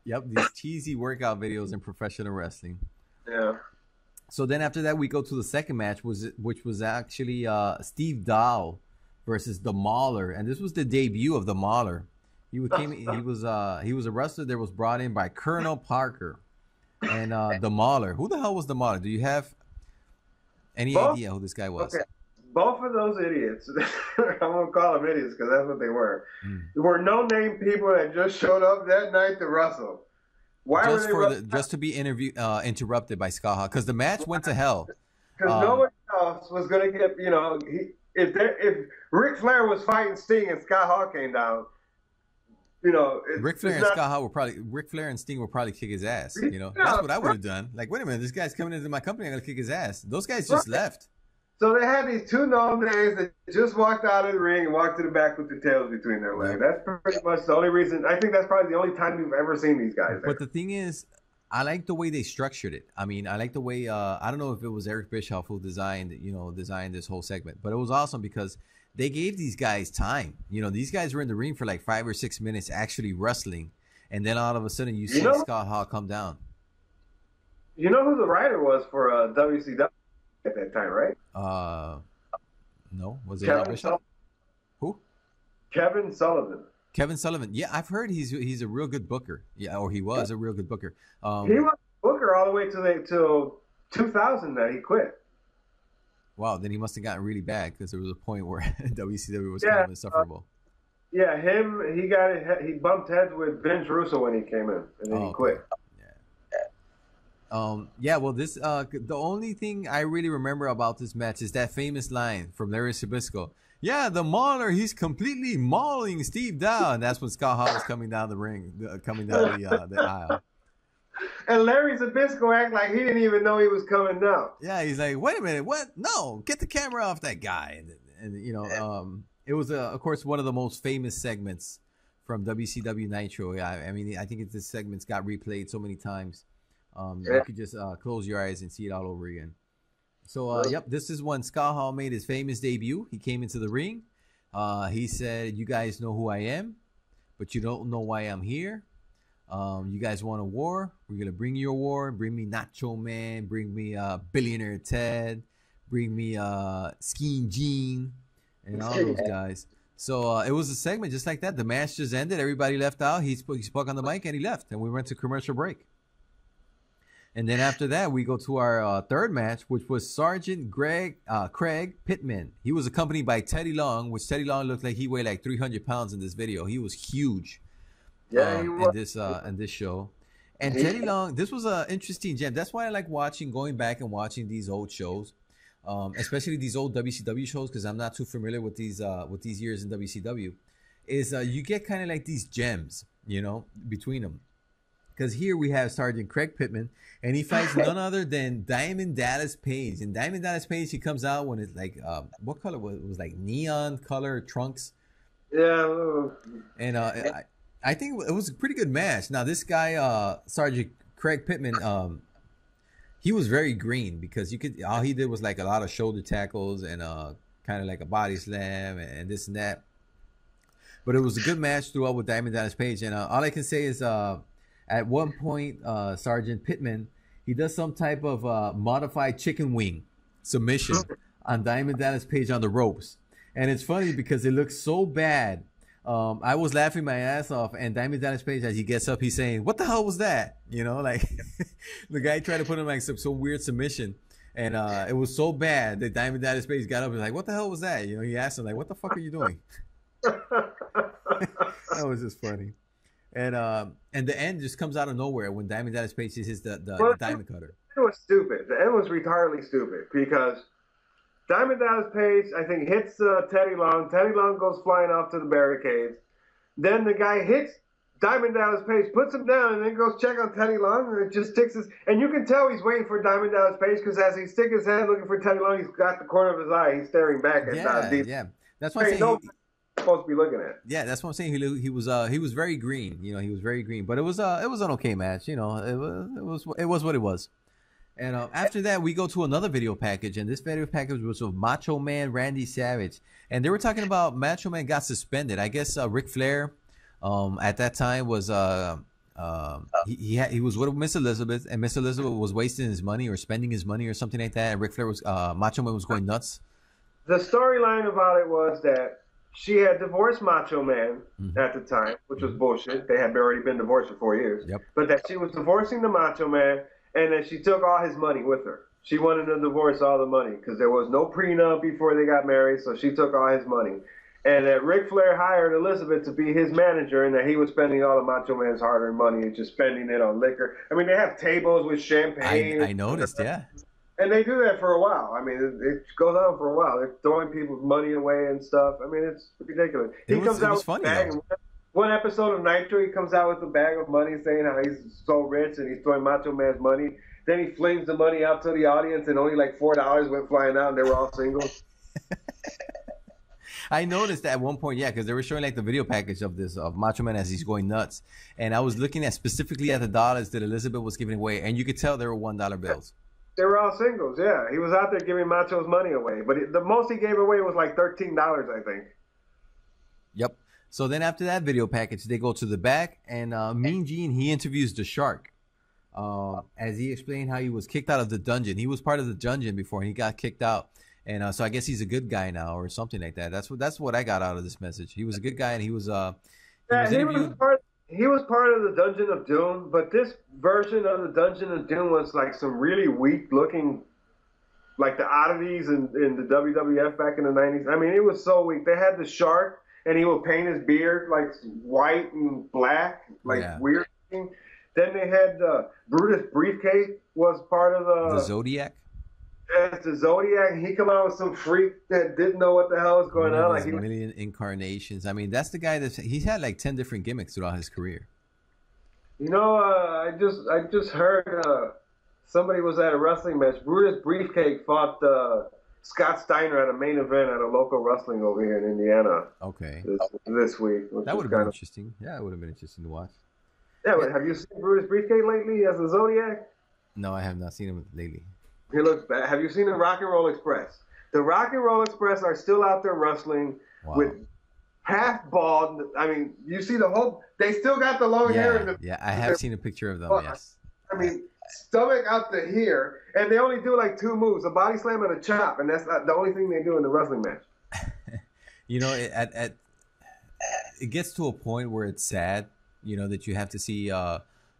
Yep, these cheesy workout videos in professional wrestling. Yeah. So then after that, we go to the second match, which was actually Steve Dow versus the Mauler, and this was the debut of the Mauler. He was a wrestler that was brought in by Colonel Parker, and the Mauler. Who the hell was the Mauler? Do you have any idea who this guy was? Okay. Both of those idiots, I'm gonna call them idiots because that's what they were. They were no-name people that just showed up that night to wrestle. Just to be interrupted by Scott Hall because the match went to hell. Because nobody else was gonna get, if Ric Flair was fighting Sting and Scott Hall came down, Ric Flair and Sting will probably kick his ass. That's what I would have done. Like, wait a minute, this guy's coming into my company, I'm gonna kick his ass. Those guys just left. So they had these two known names that just walked out of the ring and walked to the back with the tails between their legs. That's pretty much the only reason. I think that's probably the only time you've ever seen these guys there. But the thing is, I like the way they structured it. I mean, I like the way I don't know if it was Eric Bischoff who designed this whole segment, but it was awesome because they gave these guys time. These guys were in the ring for like 5 or 6 minutes actually wrestling, and then all of a sudden you see Scott Hall come down. You know who the writer was for WCW at that time, right? No. Was it Eric Bischoff? Who? Kevin Sullivan. Kevin Sullivan. Yeah, I've heard he's a real good booker. Yeah, or he was a real good booker. He was a booker all the way till 2000 that he quit. Wow, then he must have gotten really bad because there was a point where WCW was kind of insufferable. He bumped heads with Vince Russo when he came in, and then he quit. Well, this the only thing I really remember about this match is that famous line from Larry Zbyszko. Yeah, the Mauler, he's completely mauling Steve Dow, and that's when Scott Hall was coming down the ring, coming down the aisle. And Larry Zbyszko act like he didn't even know he was coming down. Yeah, he's like, wait a minute, what? No, get the camera off that guy. And it was of course one of the most famous segments from WCW Nitro. I mean, I think this segment's got replayed so many times. You could just close your eyes and see it all over again. So, this is when Scott Hall made his famous debut. He came into the ring. He said, you guys know who I am, but you don't know why I'm here. You guys want a war? We're going to bring you a war. Bring me Nacho Man. Bring me Billionaire Ted. Bring me Skiing Gene and all those guys. So it was a segment just like that. The match just ended. Everybody left out. He spoke on the mic and he left. And we went to commercial break. And then after that, we go to our third match, which was Sergeant Craig Pittman. He was accompanied by Teddy Long, which Teddy Long looked like he weighed like 300 pounds in this video. He was huge. Yeah, he was. In this show. And Teddy Long, this was an interesting gem. That's why I like going back and watching these old shows, especially these old WCW shows, because I'm not too familiar with these years in WCW. Is you get kind of like these gems, between them. Because here we have Sergeant Craig Pittman, and he fights none other than Diamond Dallas Page. And Diamond Dallas Page, he comes out when it's like, what color was it? It was like neon color trunks. Yeah. And I think it was a pretty good match. Now, this guy, Sergeant Craig Pittman, he was very green because all he did was like a lot of shoulder tackles and kind of like a body slam and this and that. But it was a good match throughout with Diamond Dallas Page. And all I can say is, at one point, Sergeant Pittman, he does some type of modified chicken wing submission on Diamond Dallas Page on the ropes. And it's funny because it looks so bad. I was laughing my ass off, and Diamond Dallas Page, as he gets up, he's saying, what the hell was that? Like the guy tried to put him like some weird submission. And it was so bad that Diamond Dallas Page got up and was like, what the hell was that? He asked him, like, what the fuck are you doing? That was just funny. And the end just comes out of nowhere when Diamond Dallas Page hits the diamond cutter. was stupid. The end was retardedly stupid because Diamond Dallas Page, I think, hits Teddy Long. Teddy Long goes flying off to the barricades. Then the guy hits Diamond Dallas Page, puts him down, and then goes check on Teddy Long. And it just sticks his. And you can tell he's waiting for Diamond Dallas Page because as he sticks his head looking for Teddy Long, he's got the corner of his eye. He's staring back at Yeah. That's why I'm saying. Supposed to be looking at. Yeah, that's what I'm saying. He was very green. You know, he was very green. But it was an okay match. You know, it was what it was. And after that, we go to another video package, and this video package was of Macho Man Randy Savage, and they were talking about Macho Man got suspended. I guess Ric Flair, at that time was he was with Miss Elizabeth, and Miss Elizabeth was wasting his money or spending his money or something like that. And Ric Flair was Macho Man was going nuts. The storyline about it was that she had divorced Macho Man at the time, which was bullshit. They had already been divorced for 4 years. Yep. But that she was divorcing the Macho Man, and then she took all his money with her. She wanted to divorce all the money because there was no prenup before they got married, so she took all his money. And that Ric Flair hired Elizabeth to be his manager, and that he was spending all of Macho Man's hard-earned money and just spending it on liquor. I mean, they have tables with champagne. I noticed, yeah. And they do that for a while. I mean, it goes on for a while. They're throwing people's money away and stuff. I mean, it's ridiculous. It was funny, though. One episode of Nitro, he comes out with a bag of money saying how he's so rich and he's throwing Macho Man's money. Then he flings the money out to the audience and only like $4 went flying out and they were all singles. I noticed that at one point, yeah, because they were showing like the video package of Macho Man as he's going nuts. And I was looking at specifically at the dollars that Elizabeth was giving away, and you could tell they were $1 bills. They were all singles, yeah. He was out there giving Macho's money away. But the most he gave away was like $13, I think. Yep. So then after that video package, they go to the back, and Mean Gene, he interviews the Shark. As he explained how he was kicked out of the dungeon. He was part of the dungeon before, and he got kicked out. And so I guess he's a good guy now or something like that. That's what I got out of this message. He was a good guy, and he was he was part of the Dungeon of Doom, but this version of the Dungeon of Doom was like some really weak looking, like the oddities in the WWF back in the 90s. I mean, it was so weak. They had the Shark, and he would paint his beard like white and black, like weird thing. Then they had Brutus Briefcase was part of the Zodiac. As the Zodiac, he come out with some freak that didn't know what the hell was going on. Like million incarnations. I mean, that's the guy he's had like 10 different gimmicks throughout his career. You know, I just heard somebody was at a wrestling match. Brutus Briefcase fought Scott Steiner at a main event at a local wrestling over here in Indiana. Okay. This week. That would have been interesting. Yeah, it would have been interesting to watch. Yeah, but have you seen Brutus Briefcase lately as a Zodiac? No, I have not seen him lately. He looks bad. Have you seen the Rock and Roll Express? The Rock and Roll Express are still out there wrestling with half bald. I mean, you see the whole. They still got the long hair. Yeah, I have seen a picture of them. Yes. I mean, stomach out to here, and they only do like 2 moves: a body slam and a chop, and that's not the only thing they do in the wrestling match. You know, it gets to a point where it's sad. You know, that you have to see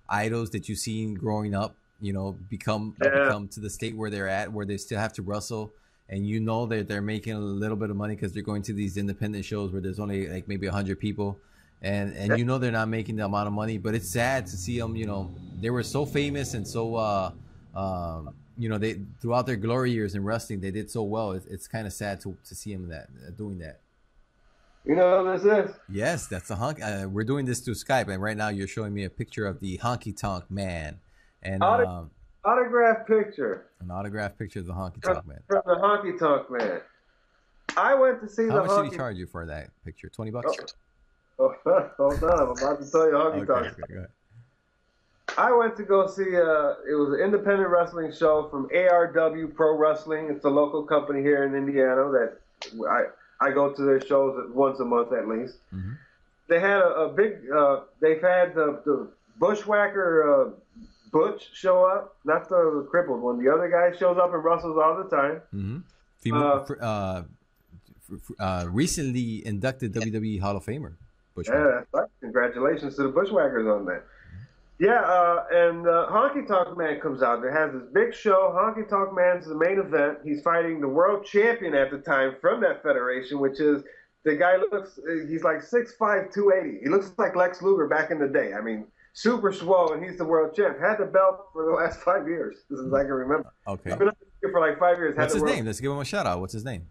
idols that you've seen growing up. You know, become to the state where they're at, where they still have to wrestle, and you know that they're making a little bit of money because they're going to these independent shows where there's only like maybe 100 people, and you know they're not making the amount of money. But it's sad to see them. You know, they were so famous and so you know, they throughout their glory years in wrestling, they did so well. It's kind of sad to see them doing that. You know what this is? Yes, that's a honk. We're doing this through Skype, and right now you're showing me a picture of the Honky Tonk Man. And autograph picture. An autograph picture of the Honky Tonk Man. From the Honky Tonk Man. I went to see How much did he charge you for that picture? $20? Oh, hold on, I'm about to tell you Honky Tonk. Okay, go ahead. I went to go see it was an independent wrestling show from ARW Pro Wrestling. It's a local company here in Indiana that I go to their shows once a month at least. Mm-hmm. They had a big they've had the Bushwhacker Butch show up, not the crippled one. The other guy shows up and wrestles all the time. Mm-hmm. Recently inducted WWE Hall of Famer. Yeah, that's right. Congratulations to the Bushwhackers on that. Yeah, and Honky Tonk Man comes out. It has this big show. Honky Tonk Man's the main event. He's fighting the world champion at the time from that federation, which is the guy he's like 6'5", 280. He looks like Lex Luger back in the day. I mean, super swole, and he's the world champ. Had the belt for the last 5 years. This is I can remember. Okay. He's been up here for like 5 years. What's his name? Let's give him a shout out. What's his name?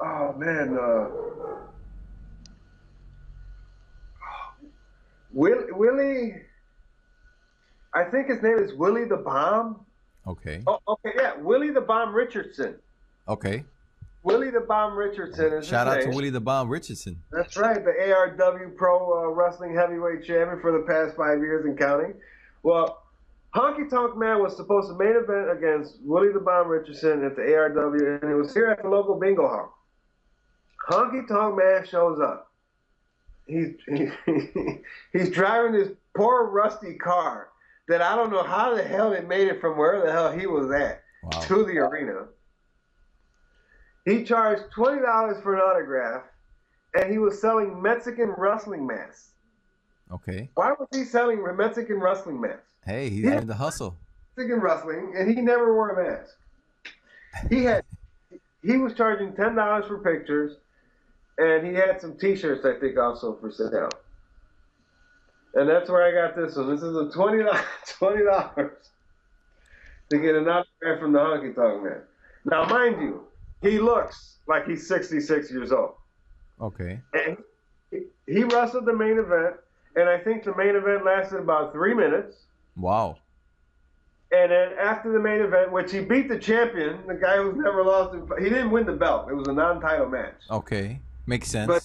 Oh man, Willie. I think his name is Willie the Bomb. Okay. Oh, okay, yeah, Willie the Bomb Richardson. Okay. Willie the Bomb Richardson is Shout out his to name. Willie the Bomb Richardson. That's right, the ARW Pro Wrestling Heavyweight Champion for the past 5 years and counting. Well, Honky Tonk Man was supposed to main event against Willie the Bomb Richardson at the ARW, and it was here at the local bingo hall. Honky Tonk Man shows up. He's driving this poor rusty car that I don't know how the hell it made it from where the hell he was at to the arena. He charged $20 for an autograph, and he was selling Mexican wrestling masks. Okay. Why was he selling Mexican wrestling masks? Hey, he's in the hustle. Mexican wrestling, and he never wore a mask. He was charging $10 for pictures, and he had some T-shirts, I think, also for sale. And that's where I got this one. This is a $20 to get an autograph from the Honky Tonk Man. Now, mind you, he looks like he's 66 years old. Okay. And he wrestled the main event, and I think the main event lasted about 3 minutes. Wow. And then after the main event, which he beat the champion, the guy who's never lost, he didn't win the belt. It was a non-title match. Okay. Makes sense. But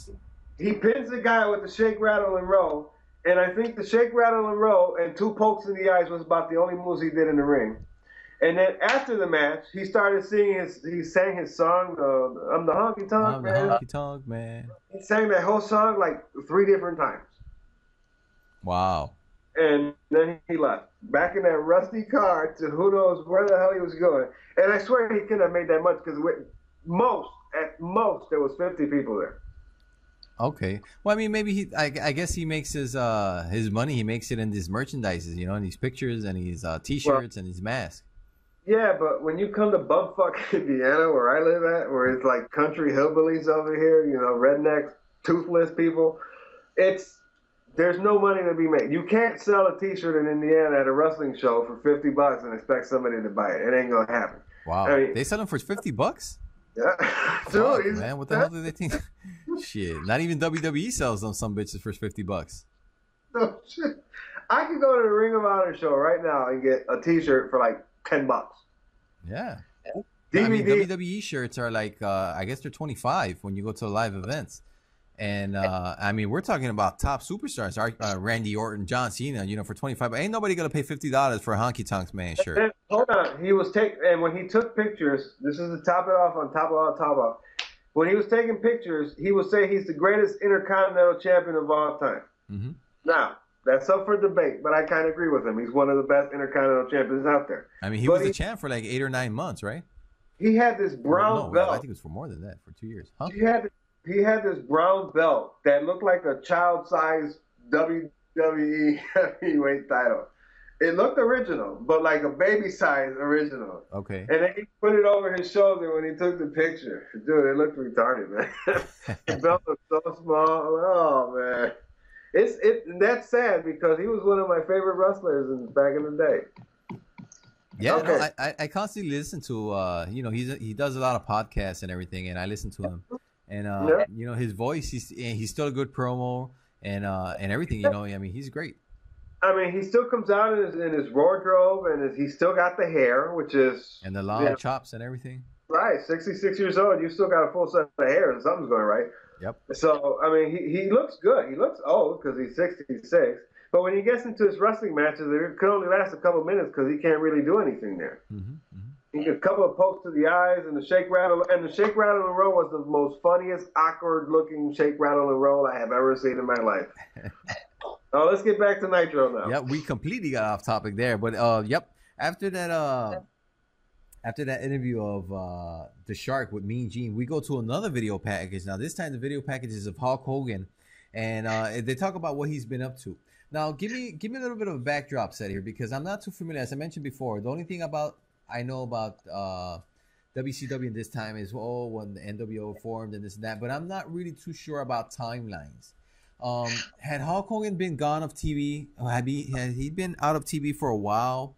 he pins the guy with the shake, rattle, and roll. And I think the shake, rattle, and roll and 2 pokes in the eyes was about the only moves he did in the ring. And then after the match, he started singing he sang his song, I'm the Honky Tonk Man. I'm the Honky Tonk Man. He sang that whole song like 3 different times. Wow. And then he left. Back in that rusty car to who knows where the hell he was going. And I swear he couldn't have made that much because at most, there was 50 people there. Okay. Well, I mean, maybe I guess he makes his money. He makes it in these merchandises, in these pictures and his T-shirts and his mask. Yeah, but when you come to bumfuck Indiana, where I live at, where it's like country hillbillies over here, rednecks, toothless people, there's no money to be made. You can't sell a T-shirt in Indiana at a wrestling show for $50 and expect somebody to buy it. It ain't gonna happen. Wow. I mean, they sell them for $50? Yeah. Fuck, man, what the hell do they think? Shit, not even WWE sells them some bitches for $50. No shit. I could go to the Ring of Honor show right now and get a T-shirt for like $10. Yeah. DVD. I mean, WWE shirts are like, I guess they're $25 when you go to live events. And, I mean, we're talking about top superstars, Randy Orton, John Cena, for $25. But ain't nobody going to pay $50 for a Honky Tonk Man shirt. And, hold on. And when he took pictures, this is to top it off on top of all top off. When he was taking pictures, he would say he's the greatest Intercontinental Champion of all time. Mm-hmm. Now, that's up for debate, but I kind of agree with him. He's one of the best Intercontinental Champions out there. I mean, he was the champ for like 8 or 9 months, right? He had this brown belt. I think it was for more than that, for 2 years. Huh? He had this brown belt that looked like a child-sized WWE heavyweight title. It looked original, but like a baby-size original. Okay. And then he put it over his shoulder when he took the picture. Dude, it looked retarded, man. The belt was so small. Oh, man. That's sad because he was one of my favorite wrestlers back in the day. Yeah, okay. No, I constantly listen to, he does a lot of podcasts and everything, and I listen to him. And, his voice, he's still a good promo and everything, I mean, he's great. I mean, he still comes out in his wardrobe, and he's still got the hair, which is... And the long chops and everything. Right, 66 years old, you still got a full set of hair, and something's going right. Yep. So, I mean, he looks good. He looks old because he's 66. But when he gets into his wrestling matches, it could only last a couple minutes because he can't really do anything there. Mm-hmm, mm-hmm. He gets a couple of pokes to the eyes and the shake, rattle. And the shake, rattle, and roll was the most funniest, awkward-looking shake, rattle, and roll I have ever seen in my life. Let's get back to Nitro now. Yeah, we completely got off topic there. But, after that interview of the Shark with Mean Gene, we go to another video package. Now, this time the video package is of Hulk Hogan, and they talk about what he's been up to. Now, give me a little bit of a backdrop set here because I'm not too familiar. As I mentioned before, the only thing I know about WCW in this time is when the NWO formed and this and that, but I'm not really too sure about timelines. Had Hulk Hogan been gone of TV? Had he been out of TV for a while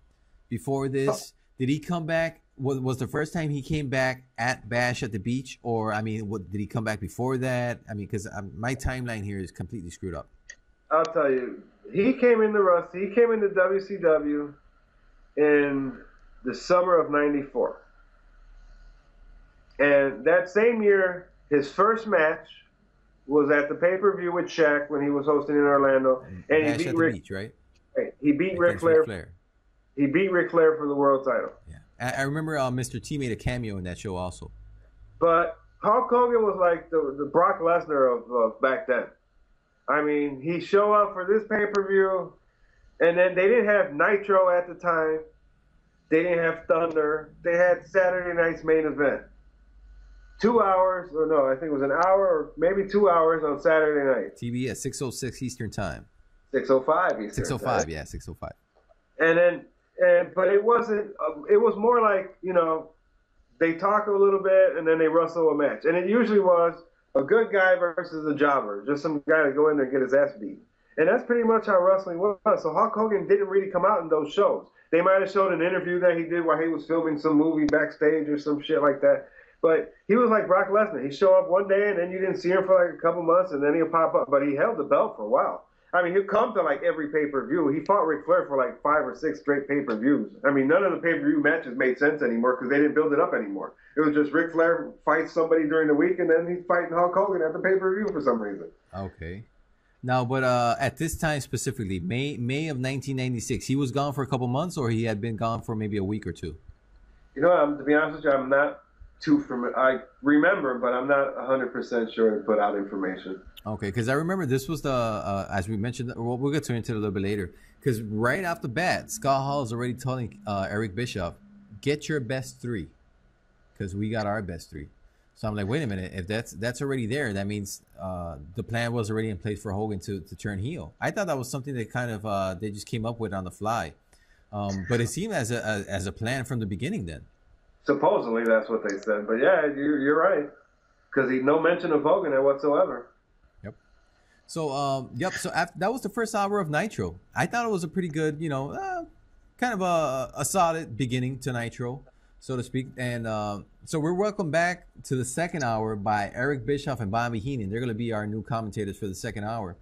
before this? Did he come back? Was the first time he came back at Bash at the Beach, or I mean, did he come back before that? I mean, because my timeline here is completely screwed up. I'll tell you, he came into WCW in the summer of '94, and that same year, his first match was at the pay-per-view with Shaq when he was hosting in Orlando, and Bash at the Beach, right? He beat Ric Flair. He beat Ric Flair for the world title. Yeah, I remember Mr. T made a cameo in that show also. But Hulk Hogan was like the Brock Lesnar of back then. I mean, he showed up for this pay-per-view, and then they didn't have Nitro at the time. They didn't have Thunder. They had Saturday night's main event. 2 hours, or no, I think it was an hour or maybe 2 hours on Saturday night. TV at 6:06 Eastern Time. 6:05 Eastern. 6:05, yeah, 6:05. But it wasn't. It was more like, you know, they talk a little bit and then they wrestle a match, and it usually was a good guy versus a jobber, just some guy to go in there and get his ass beat. And that's pretty much how wrestling was. So Hulk Hogan didn't really come out in those shows. They might have showed an interview that he did while he was filming some movie backstage or some shit like that. But he was like Brock Lesnar. He'd show up one day and then you didn't see him for like a couple months and then he'll pop up. But he held the belt for a while. I mean, he'll come to like every pay-per-view. He fought Ric Flair for like 5 or 6 straight pay-per-views. I mean, none of the pay-per-view matches made sense anymore because they didn't build it up anymore. It was just Ric Flair fights somebody during the week and then he's fighting Hulk Hogan at the pay-per-view for some reason. Okay. Now, but at this time specifically, May of 1996, he was gone for a couple months, or he had been gone for maybe a week or two? You know, to be honest with you, I'm not too familiar. I remember, but I'm not 100% sure to put out information. Okay, because I remember this was the, as we mentioned, well, we'll get to it a little bit later, because right off the bat, Scott Hall is already telling Eric Bischoff, get your best 3, because we got our best 3. So I'm like, wait a minute, if that's already there, that means the plan was already in place for Hogan to turn heel. I thought that was something that kind of they just came up with on the fly, but it seemed as a plan from the beginning then. Supposedly that's what they said, but yeah, you're right, because no mention of Hogan there whatsoever. Yep. So So that was the first hour of Nitro. I thought it was a pretty good, you know, kind of a solid beginning to Nitro, so to speak. And so we're welcomed back to the second hour by Eric Bischoff and Bobby Heenan. They're going to be our new commentators for the second hour.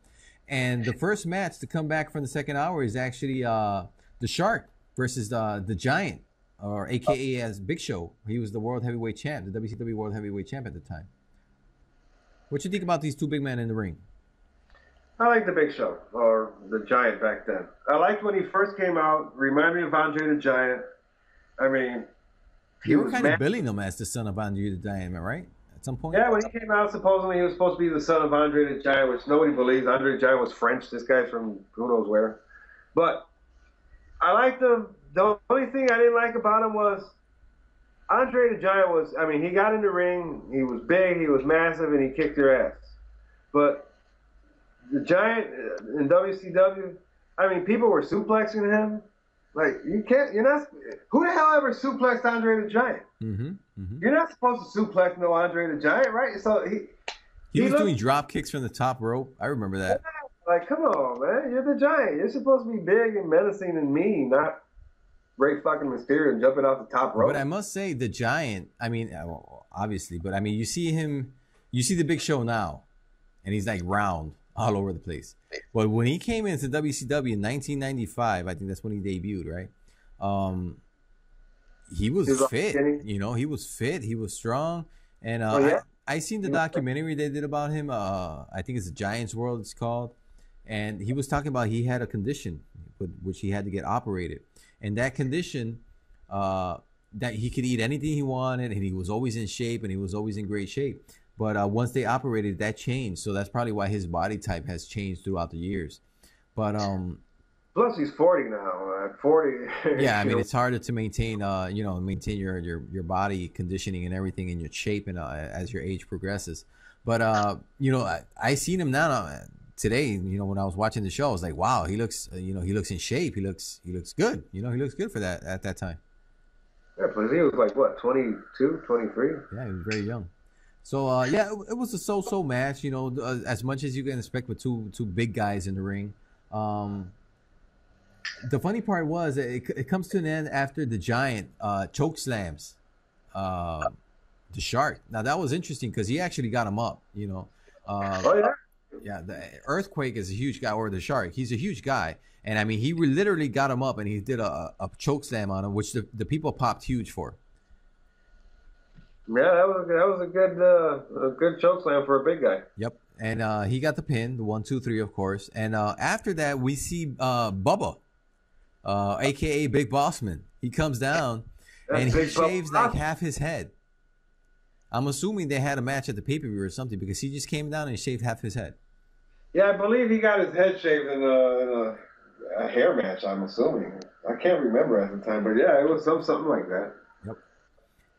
And the first match to come back from the second hour is actually the Shark versus the Giant, or AKA as Big Show. He was the World Heavyweight Champ, the WCW World Heavyweight Champ at the time. What you think about these two big men in the ring? I like the Big Show, or the Giant back then. I liked when he first came out. Reminded me of Andre the Giant. I mean, you were kind of billing him as the son of Andre the Giant, right? At some point? Yeah, when he came out, supposedly he was supposed to be the son of Andre the Giant, which nobody believes. Andre the Giant was French. This guy's from who knows where. But I liked him. The only thing I didn't like about him was Andre the Giant was, I mean, he got in the ring. He was big. He was massive, and he kicked your ass. But the Giant in WCW, I mean, people were suplexing him. Like, you're not, who the hell ever suplexed Andre the Giant? You're not supposed to suplex no Andre the Giant, right? So he was doing drop kicks from the top rope. I remember that. Like, come on, man. You're the Giant. You're supposed to be big and menacing and mean, not Ray fucking Mysterio and jumping off the top rope. But I must say, the Giant, I mean, obviously, but I mean, you see the Big Show now, and he's like round all over the place. But when he came into WCW in 1995, I think that's when he debuted, right? He was fit. You know, he was fit. He was strong. And I seen the documentary they did about him. I think it's the Giant's World, it's called. And he was talking about he had a condition which he had to get operated. And that condition, that he could eat anything he wanted, and he was always in shape, and he was always in great shape. But once they operated, that changed. So that's probably why his body type has changed throughout the years. But plus he's 40 now. At 40. Yeah, I mean, it's harder to maintain, maintain your body conditioning and everything in your shape, and as your age progresses. But I seen him now today. When I was watching the show, I was like, wow, he looks, he looks in shape. He looks good. He looks good for that at that time. Yeah, but he was like what, 22, 23? Yeah, he was very young. So yeah, it was a so-so match. You know, as much as you can expect with two big guys in the ring. The funny part was it comes to an end after the Giant choke slams the Shark. Now that was interesting because he actually got him up. You know. Oh yeah. Yeah, the Earthquake is a huge guy, or the Shark. He's a huge guy, and I mean, he literally got him up, and he did a choke slam on him, which the people popped huge for. Yeah, that was a good choke slam for a big guy. Yep, and he got the pin, the 1, 2, 3, of course, and after that we see Bubba, aka Big Bossman. He comes down and he shaves like half his head. I'm assuming they had a match at the pay-per-view or something because he just came down and shaved half his head. Yeah, I believe he got his head shaved in a hair match, I'm assuming. I can't remember at the time, but yeah, it was something like that. Yep.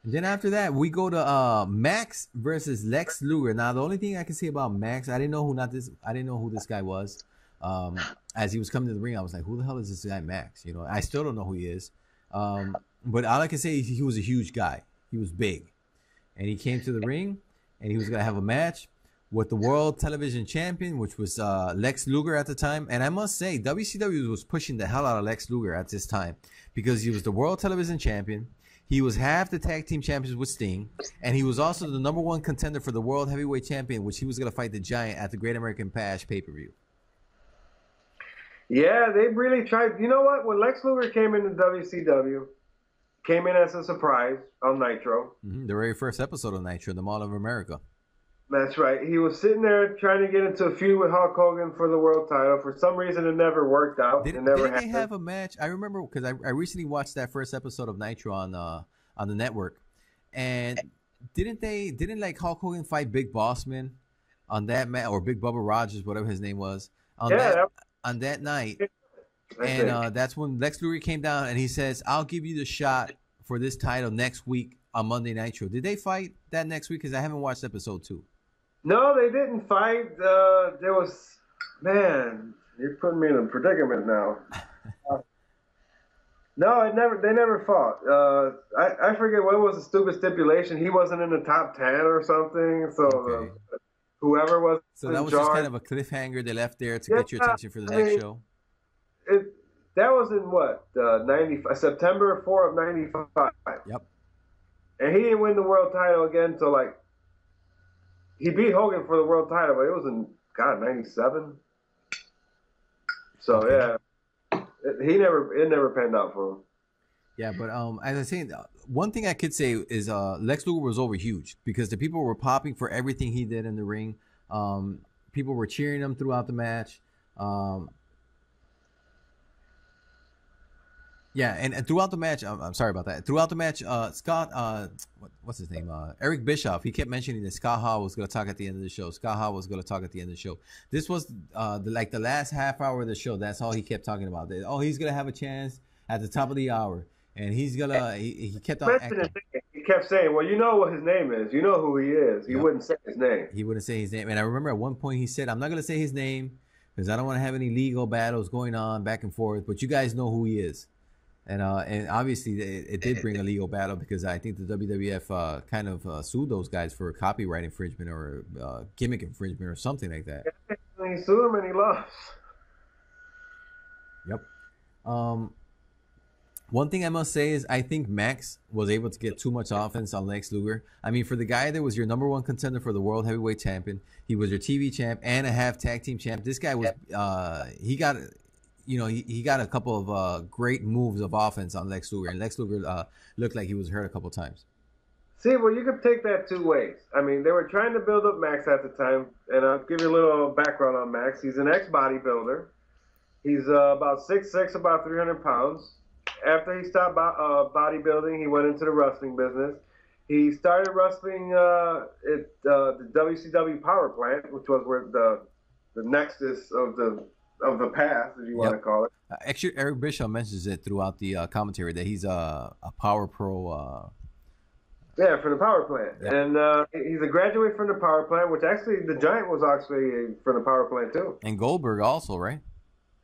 And then after that, we go to Max versus Lex Luger. Now, the only thing I can say about Max, I didn't know who this guy was. As he was coming to the ring, I was like, who the hell is this guy Max? You know, I still don't know who he is. But all I can say is he was a huge guy. He was big. And he came to the ring, and he was going to have a match with the World Television Champion, which was Lex Luger at the time. And I must say, WCW was pushing the hell out of Lex Luger at this time because he was the World Television Champion. He was half the tag team champions with Sting, and he was also the #1 contender for the World Heavyweight Champion, which he was going to fight the Giant at the Great American Bash pay-per-view. Yeah, they really tried. You know what? When Lex Luger came into WCW, came in as a surprise on Nitro. The very first episode of Nitro, the Mall of America. That's right. He was sitting there trying to get into a feud with Hulk Hogan for the world title. For some reason, it never worked out. Didn't they have a match? I remember because I recently watched that first episode of Nitro on the network, and didn't like Hulk Hogan fight Big Bossman on that match, or Big Bubba Rogers, whatever his name was, on that night. And that's when Lex Luger came down and he says, I'll give you the shot for this title next week on Monday Nitro. Did they fight that next week? Because I haven't watched episode 2. No, they didn't fight. There was, man, you're putting me in a predicament now. No, they never fought. I forget what was the stupid stipulation. He wasn't in the top 10 or something. So whoever was So that was just kind of a cliffhanger they left there to get your attention for the next show. That was in what? September 4 of 95. Yep. And he didn't win the world title again until he beat Hogan for the world title, but it was in 97. So yeah, it never panned out for him. Yeah, but as I say, one thing I could say is Lex Luger was over huge because the people were popping for everything he did in the ring. People were cheering him throughout the match. Yeah, and throughout the match, I'm sorry about that. Throughout the match, Scott, what's his name? Eric Bischoff. He kept mentioning that Scott Hall was going to talk at the end of the show. Scott Hall was going to talk at the end of the show. This was the last half hour of the show. That's all he kept talking about. Oh, he's going to have a chance at the top of the hour, and he's gonna. He kept on. He kept saying, "Well, you know what his name is. You know who he is." He wouldn't say his name. He wouldn't say his name. And I remember at one point he said, "I'm not going to say his name because I don't want to have any legal battles going on back and forth. But you guys know who he is." And obviously it did bring a legal battle because I think the WWF kind of sued those guys for copyright infringement or gimmick infringement or something like that. And he sued him and he lost. Yep. One thing I must say is I think Max was able to get too much offense on Lex Luger. I mean, for the guy that was your #1 contender for the World Heavyweight Champion, he was your TV champ and a half tag team champ. This guy was he got. He got a couple of great moves of offense on Lex Luger, and Lex Luger looked like he was hurt a couple times. See, well, you could take that two ways. I mean, they were trying to build up Max at the time, and I'll give you a little background on Max. He's an ex-bodybuilder. He's about 6'6", about 300 pounds. After he stopped bodybuilding, he went into the wrestling business. He started wrestling at the WCW Power Plant, which was where the nexus of the past, if you want to call it. Actually, Eric Bischoff mentions it throughout the commentary that he's a Power Pro. Yeah, from the Power Plant. Yep. And he's a graduate from the Power Plant, which actually the Giant was actually from the Power Plant too. And Goldberg also, right?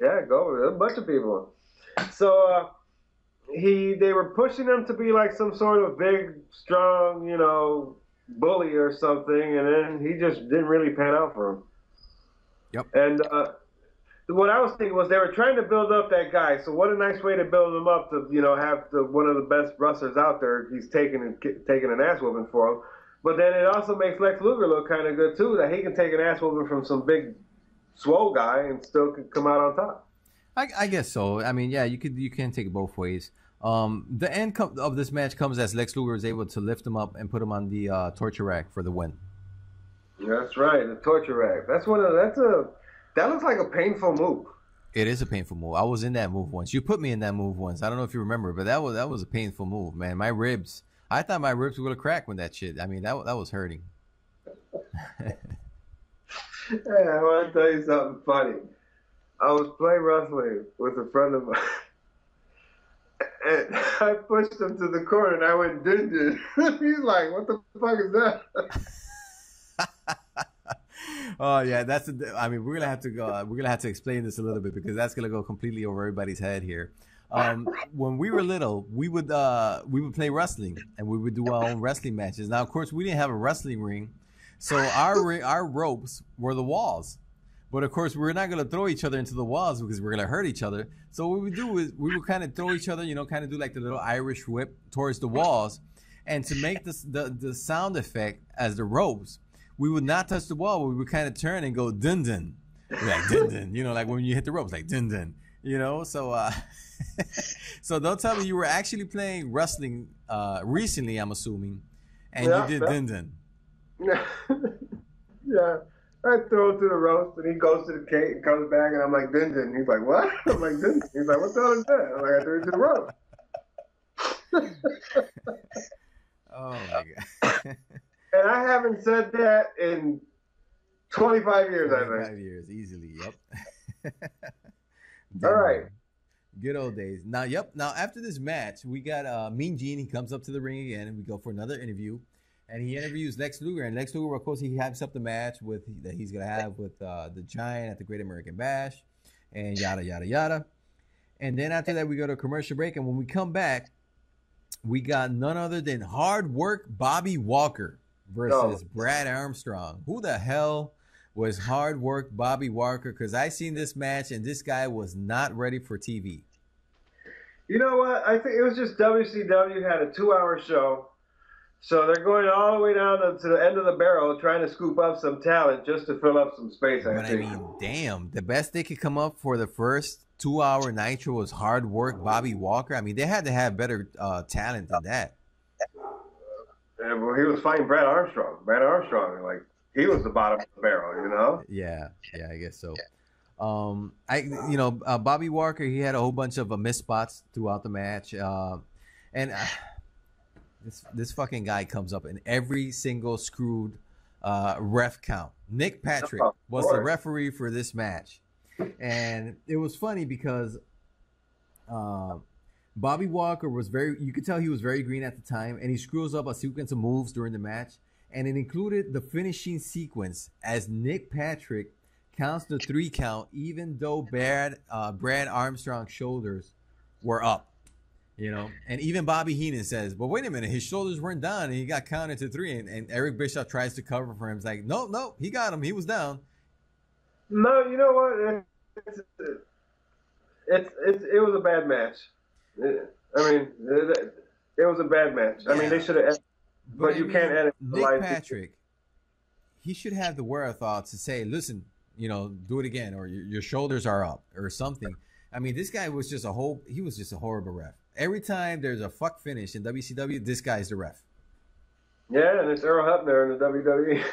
Yeah, Goldberg. A bunch of people. So they were pushing him to be like some sort of big, strong, bully or something, and then he just didn't really pan out for him. Yep. And what I was thinking was they were trying to build up that guy. So what a nice way to build him up to, have one of the best wrestlers out there. He's taking an ass whooping for him. But then it also makes Lex Luger look kind of good too, that he can take an ass whooping from some big swole guy and still can come out on top. I guess so. I mean, yeah, you can take it both ways. The end of this match comes as Lex Luger is able to lift him up and put him on the torture rack for the win. That's right, the torture rack. That looks like a painful move. It is a painful move. I was in that move once. You put me in that move once. I don't know if you remember, but that was a painful move, man. My ribs. I thought my ribs would have cracked when that shit. I mean, that was hurting. Hey, I want to tell you something funny. I was playing wrestling with a friend of mine, and I pushed him to the corner, and I went din. He's like, "What the fuck is that?" Oh yeah, I mean, we're gonna have to go. We're gonna have to explain this a little bit because that's gonna go completely over everybody's head here. When we were little, we would play wrestling and we would do our own wrestling matches. Now, of course, we didn't have a wrestling ring, so our ropes were the walls. But of course, we're not gonna throw each other into the walls because we're gonna hurt each other. So what we would do is we would kind of throw each other, kind of do like the little Irish whip towards the walls, and to make the sound effect as the ropes. We would not touch the wall. We would kind of turn and go dun dun, like dun dun. Like when you hit the ropes, like dun dun. So so don't tell me you were actually playing wrestling recently. I'm assuming, and you did dun dun. Yeah, I throw him to the roast, and he goes to the cage and comes back, and I'm like dun dun. He's like, what? I'm like dun dun. He's like, what the hell is that? I'm like, I threw him to the roast. Oh my god. And I haven't said that in 25 years, I think. 25 years, easily, yep. All right. Good old days. Now, after this match, we got Mean Gene. He comes up to the ring again, and we go for another interview. And he interviews Lex Luger. And Lex Luger, of course, he hypes up the match that he's going to have with the Giant at the Great American Bash, and yada, yada, yada. And then after that, we go to a commercial break. And when we come back, we got none other than Hard Work Bobby Walker versus Brad Armstrong. Who the hell was Hard Work Bobby Walker? Because I seen this match, and this guy was not ready for TV. You know what? I think it was just WCW had a 2-hour show. So they're going all the way down to the end of the barrel trying to scoop up some talent just to fill up some space, I think. I mean, damn. The best they could come up for the first 2-hour Nitro was Hard Work Bobby Walker. I mean, they had to have better talent than that. Yeah, well, he was fighting Brad Armstrong. Brad Armstrong, like, he was the bottom of the barrel, Yeah, I guess so. Bobby Walker, he had a whole bunch of missed spots throughout the match. This fucking guy comes up in every single screwed ref count. Nick Patrick was the referee for this match. And it was funny because Bobby Walker you could tell he was very green at the time, and he screws up a sequence of moves during the match, and it included the finishing sequence as Nick Patrick counts the 3 count, even though Brad Armstrong's shoulders were up, and even Bobby Heenan says, but wait a minute, his shoulders weren't down, and he got counted to 3, and Eric Bischoff tries to cover for him. He's like, no, he got him, he was down. No, you know what? It was a bad match. It was a bad match. Yeah. I mean, they should have, but you can't edit. Nick Patrick, he should have the wherewithal to say, listen, do it again, or your shoulders are up, or something. I mean, this guy was just he was just a horrible ref. Every time there's a fuck finish in WCW, this guy's the ref. Yeah, and it's Earl Hebner in the WWE.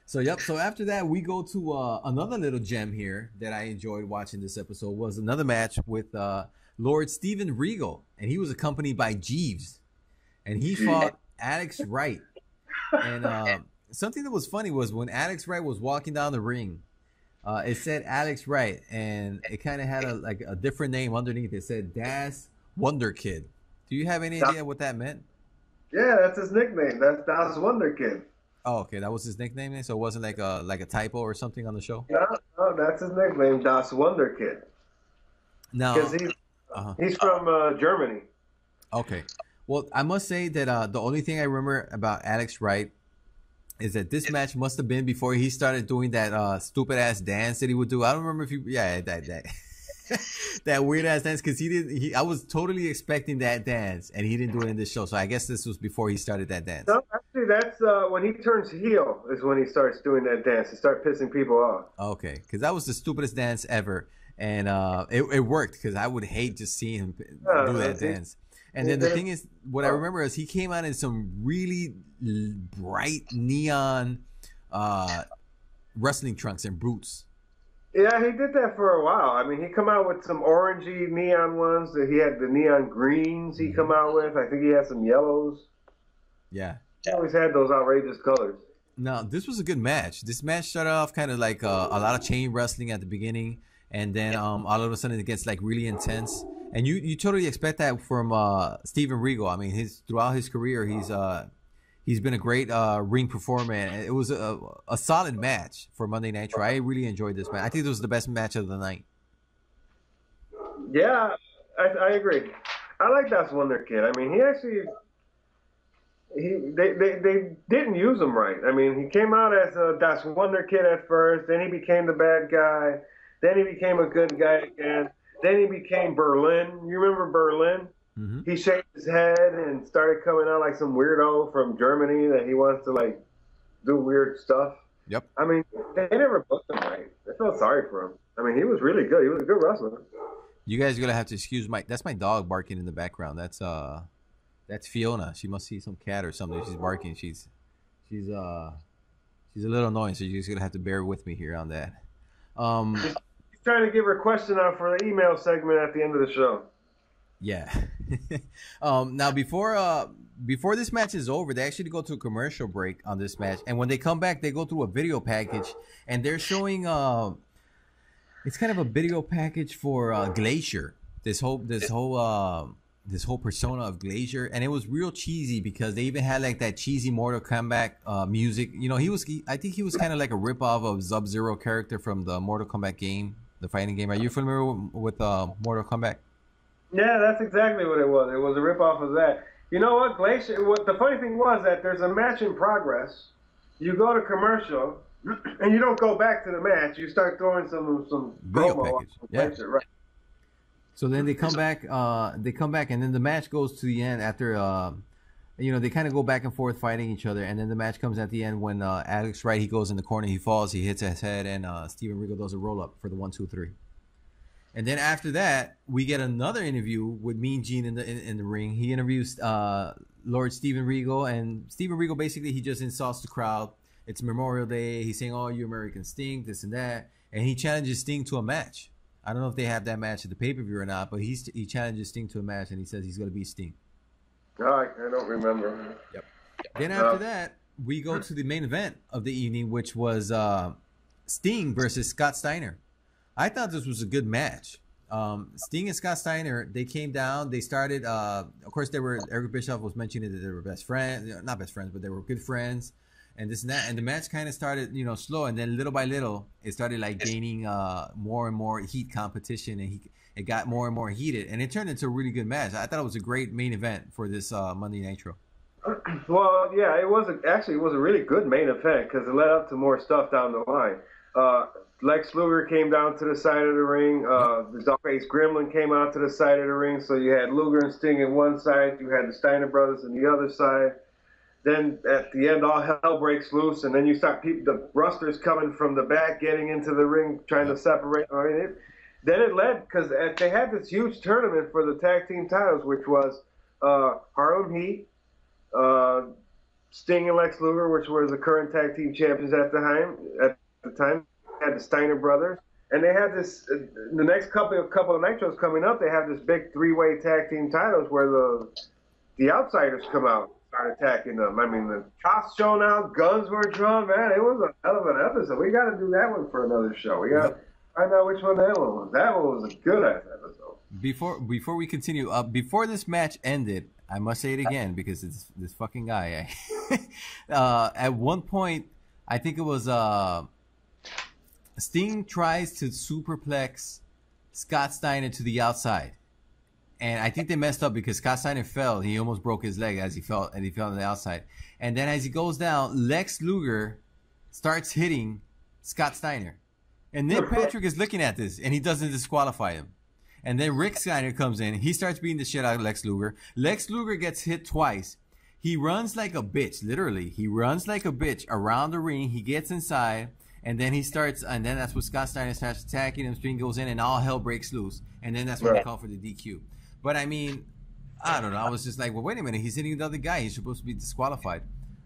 So after that, we go to another little gem here that I enjoyed watching this episode was another match with Lord Steven Regal, and he was accompanied by Jeeves, and he fought Alex Wright. And something that was funny was when Alex Wright was walking down the ring, it said Alex Wright, and it kind of had a different name underneath. It said Das Wonder Kid. Do you have any idea what that meant? Yeah, that's his nickname. That's Das Wonder Kid. Oh, okay, that was his nickname. So it wasn't like a typo or something on the show. No, that's his nickname, Das Wonder Kid. Now, because he's from Germany. Okay, Well, I must say that the only thing I remember about Alex Wright is that this match must have been before he started doing that stupid ass dance that he would do. I don't remember if that that weird ass dance, because I was totally expecting that dance and he didn't do it in this show. So I guess this was before he started that dance. No, actually, that's when he turns heel is when he starts doing that dance. He starts pissing people off. Okay, because that was the stupidest dance ever, and it worked, because I would hate just seeing him do that dance. And then the thing is, what I remember is he came out in some really bright neon wrestling trunks and boots. Yeah, he did that for a while. I mean, he come out with some orangey neon ones. That he had the neon greens he come out with. I think he had some yellows. Yeah. He always had those outrageous colors. No, this was a good match. This match started off kind of like a lot of chain wrestling at the beginning, and then all of a sudden it gets like really intense. And you totally expect that from Steven Regal. I mean, throughout his career, he's been a great ring performer. And it was a solid match for Monday Nitro. I really enjoyed this match. I think it was the best match of the night. Yeah, I agree. I like Das Wonder Kid. I mean, they didn't use him right. I mean, he came out as a Das Wonder Kid at first, then he became the bad guy, then he became a good guy again. Then he became Berlin. You remember Berlin? Mm-hmm. He shaved his head and started coming out like some weirdo from Germany that he wants to like do weird stuff. Yep. I mean, they never booked him right. I felt sorry for him. I mean, he was really good. He was a good wrestler. You guys are gonna have to excuse that's my dog barking in the background. That's Fiona. She must see some cat or something. She's barking. She's a little annoying, so you're just gonna have to bear with me here on that. Trying to give her a question out for the email segment at the end of the show. Yeah. Now before this match is over, they actually go to a commercial break on this match, and when they come back, they go through a video package, and they're showing it's kind of a video package for Glacier. This whole persona of Glacier, and it was real cheesy because they even had like that cheesy Mortal Kombat music. You know, I think he was kind of like a ripoff of Sub-Zero character from the Mortal Kombat game. The fighting game. Are you familiar with Mortal Kombat? Yeah, that's exactly what it was. It was a ripoff of that. You know what, Glacier? What the funny thing was that there's a match in progress. You go to commercial, and you don't go back to the match. You start throwing some video promo package. Yeah. Glacier, right? So then they come back. And then the match goes to the end after. They kind of go back and forth fighting each other, and then the match comes at the end when Alex Wright, he goes in the corner, he falls, he hits his head, and Steven Regal does a roll up for the 1, 2, 3. And then after that, we get another interview with Mean Gene in the ring. He interviews Lord Steven Regal, and Steven Regal basically he just insults the crowd. It's Memorial Day. He's saying, "Oh, you Americans stink," this and that, and he challenges Sting to a match. I don't know if they have that match at the pay-per-view or not, but he challenges Sting to a match, and he says he's going to beat Sting. I don't remember. Yep. Then after that, we go to the main event of the evening, which was Sting versus Scott Steiner. I thought this was a good match. Sting and Scott Steiner, they came down. They started. Of course, Eric Bischoff was mentioning that they were best friends, not best friends, but they were good friends, and this and that. And the match kind of started, slow, and then little by little, it started like gaining more and more heat competition, and it got more and more heated, and it turned into a really good match. I thought it was a great main event for this Monday Nitro. Well, yeah, it was a really good main event because it led up to more stuff down the line. Lex Luger came down to the side of the ring. The Dogface Gremlin came out to the side of the ring. So you had Luger and Sting on one side. You had the Steiner brothers on the other side. Then at the end, all hell breaks loose, and then you start the rustlers coming from the back, getting into the ring, trying to separate. I mean, then it led because they had this huge tournament for the tag team titles, which was Harlem Heat, Sting and Lex Luger, which were the current tag team champions at the time. Had the Steiner brothers, and they had this. The next couple of Nitros coming up, they have this big 3-way tag team titles where the outsiders come out, start attacking them. I mean, the cops shown out, guns were drawn. Man, it was a hell of an episode. We got to do that one for another show. We got to find out which one that one was. That one was a good ass episode. Before we continue, before this match ended, I must say it again because it's this fucking guy. At one point, I think it was Sting tries to superplex Scott Steiner to the outside, And I think they messed up because Scott Steiner fell. He almost broke his leg as he fell on the outside. And then as he goes down, Lex Luger starts hitting Scott Steiner. And Nick Patrick is looking at this, and he doesn't disqualify him. And then Rick Steiner comes in. He starts beating the shit out of Lex Luger. Lex Luger gets hit twice. He runs like a bitch, literally. He runs like a bitch around the ring. He gets inside, and then and then that's when Scott Steiner starts attacking him. String goes in, and all hell breaks loose. And then that's when they call for the DQ. But I mean, I don't know. I was just like, well, wait a minute. He's hitting the other guy. He's supposed to be disqualified.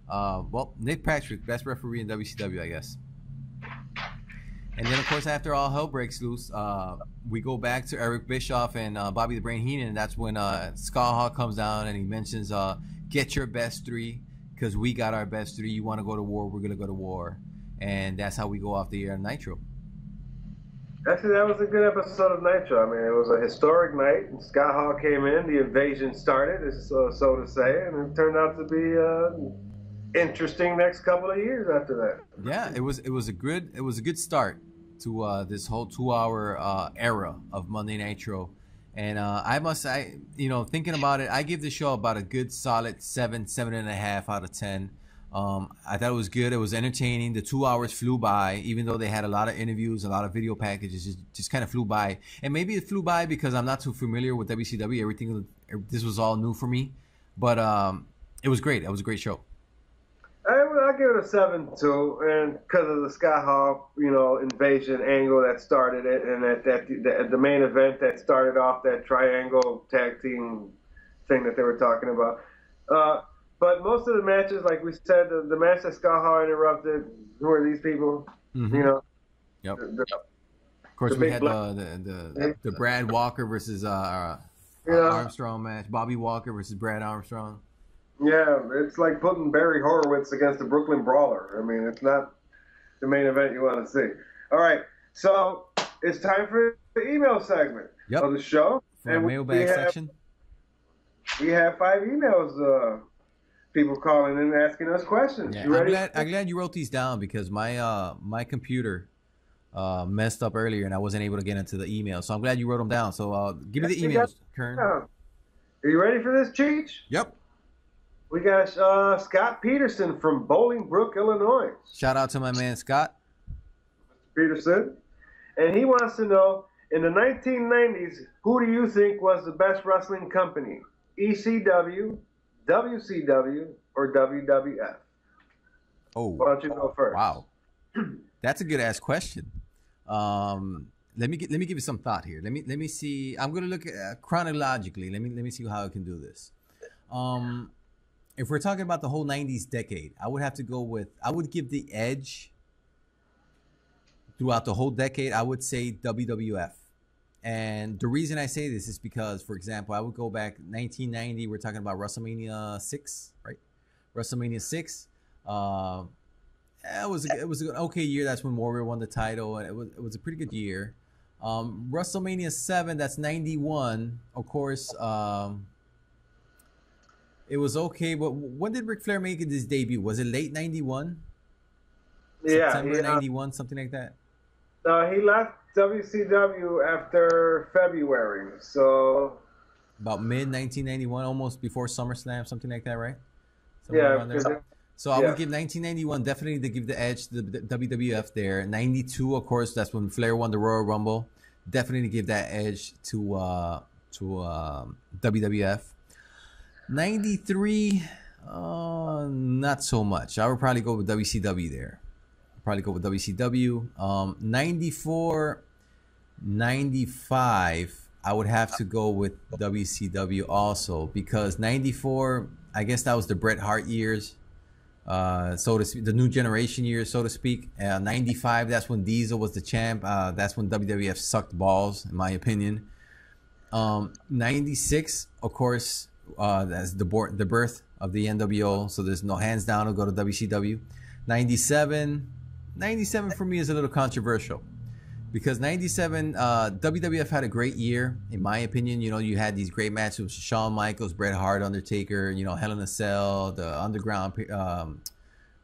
Well, Nick Patrick, best referee in WCW, I guess. And then, of course, after all hell breaks loose, we go back to Eric Bischoff and Bobby the Brain Heenan. And that's when Scott Hall comes down and he mentions, get your best three because we got our best three. You want to go to war, we're going to go to war. And that's how we go off the air on Nitro. Actually, that was a good episode of Nitro. I mean, it was a historic night. And Scott Hall came in, the invasion started, so to say, and it turned out to be interesting next couple of years after that. Yeah, it was a good start to this whole 2-hour era of Monday Nitro. And I must say, thinking about it, I give the show about a good solid 7.5 out of 10. I thought it was good. It was entertaining. The 2 hours flew by, even though they had a lot of interviews, a lot of video packages. It just kind of flew by. And maybe it flew by because I'm not too familiar with WCW. This was all new for me. But it was great. It was a great show. I'll give it a 7 too, and because of the Scott Hall, invasion angle that started it, and the main event that started off that triangle tag team thing that they were talking about. But most of the matches, like we said, the match that Scott Hall interrupted, who are these people? Mm-hmm. Yep. Of course, we had the Brad Walker versus Armstrong match. Bobby Walker versus Brad Armstrong. Yeah, it's like putting Barry Horowitz against the Brooklyn Brawler. I mean, it's not the main event you want to see. All right, so it's time for the email segment of the show. For the mailbag section. We have 5 emails. People calling in and asking us questions. Yeah, you ready? I'm glad you wrote these down because my computer messed up earlier and I wasn't able to get into the email. So I'm glad you wrote them down. So give me the emails, Kern. Are you ready for this, Cheech? Yep. We got Scott Peterson from Bolingbrook, Illinois. Shout out to my man Scott Peterson. And he wants to know, in the 1990s, who do you think was the best wrestling company? ECW, WCW, or WWF? Oh, why don't you go first? Wow, that's a good ass question. Let me give you some thought here. Let me see. I'm gonna look at, chronologically. Let me see how I can do this. If we're talking about the whole 90s decade, I would give the edge throughout the whole decade. I would say WWF. And the reason I say this is because, for example, I would go back 1990. We're talking about WrestleMania 6, right? WrestleMania 6. It was an okay year. That's when Warrior won the title, and it was a pretty good year. WrestleMania 7. That's 91. Of course, it was okay. But when did Ric Flair make his debut? Was it late 91? Yeah, September 91, something like that. He left WCW after February, so about mid 1991, almost before SummerSlam, something like that, right? So I would give 1991 definitely to give the edge to the WWF there. 92, of course, that's when Flair won the Royal Rumble. Definitely give that edge to WWF. 93, not so much. I would probably go with WCW there. 94, 95, I would have to go with WCW also, because 94, I guess that was the Bret Hart years, so to speak, the new generation years, so to speak. 95, that's when Diesel was the champ. That's when WWF sucked balls, in my opinion. 96, of course, that's the birth of the NWO, so there's no hands down. I'll go to WCW. 97 for me is a little controversial because 97 WWF had a great year, in my opinion. You had these great matches with Shawn Michaels, Bret Hart, Undertaker, Hell in a Cell, the Underground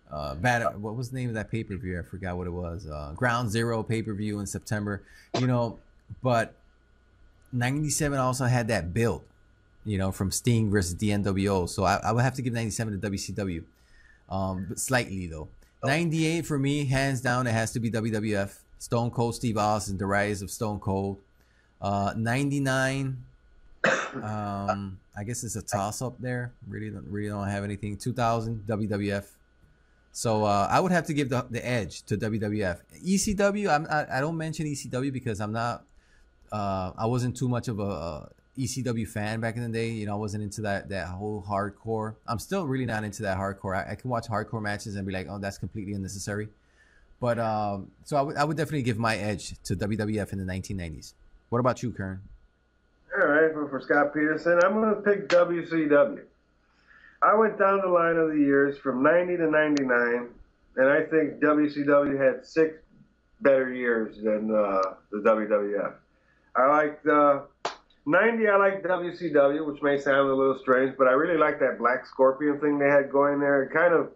what was the name of that pay-per-view? I forgot what it was. Ground Zero pay-per-view in September. But 97 also had that build, you know, from Sting versus the NWO. So I would have to give 97 to WCW, but slightly though. 98 for me, hands down, it has to be WWF. Stone Cold Steve Austin, the rise of Stone Cold. 99, I guess it's a toss up there. Really don't have anything. 2000 WWF. So I would have to give the edge to WWF. ECW, I don't mention ECW because I'm not. I wasn't too much of a ECW fan back in the day. You know, I wasn't into that whole hardcore. I'm still really not into that hardcore. I can watch hardcore matches and be like, oh, that's completely unnecessary. But so I would definitely give my edge to WWF in the 1990s. What about you, Kern? All right, for Scott Peterson, I'm going to pick WCW. I went down the line of the years from 90 to 99, and I think WCW had 6 better years than the WWF. I liked 90. I liked WCW, which may sound a little strange, but I really liked that Black Scorpion thing they had going there. It kind of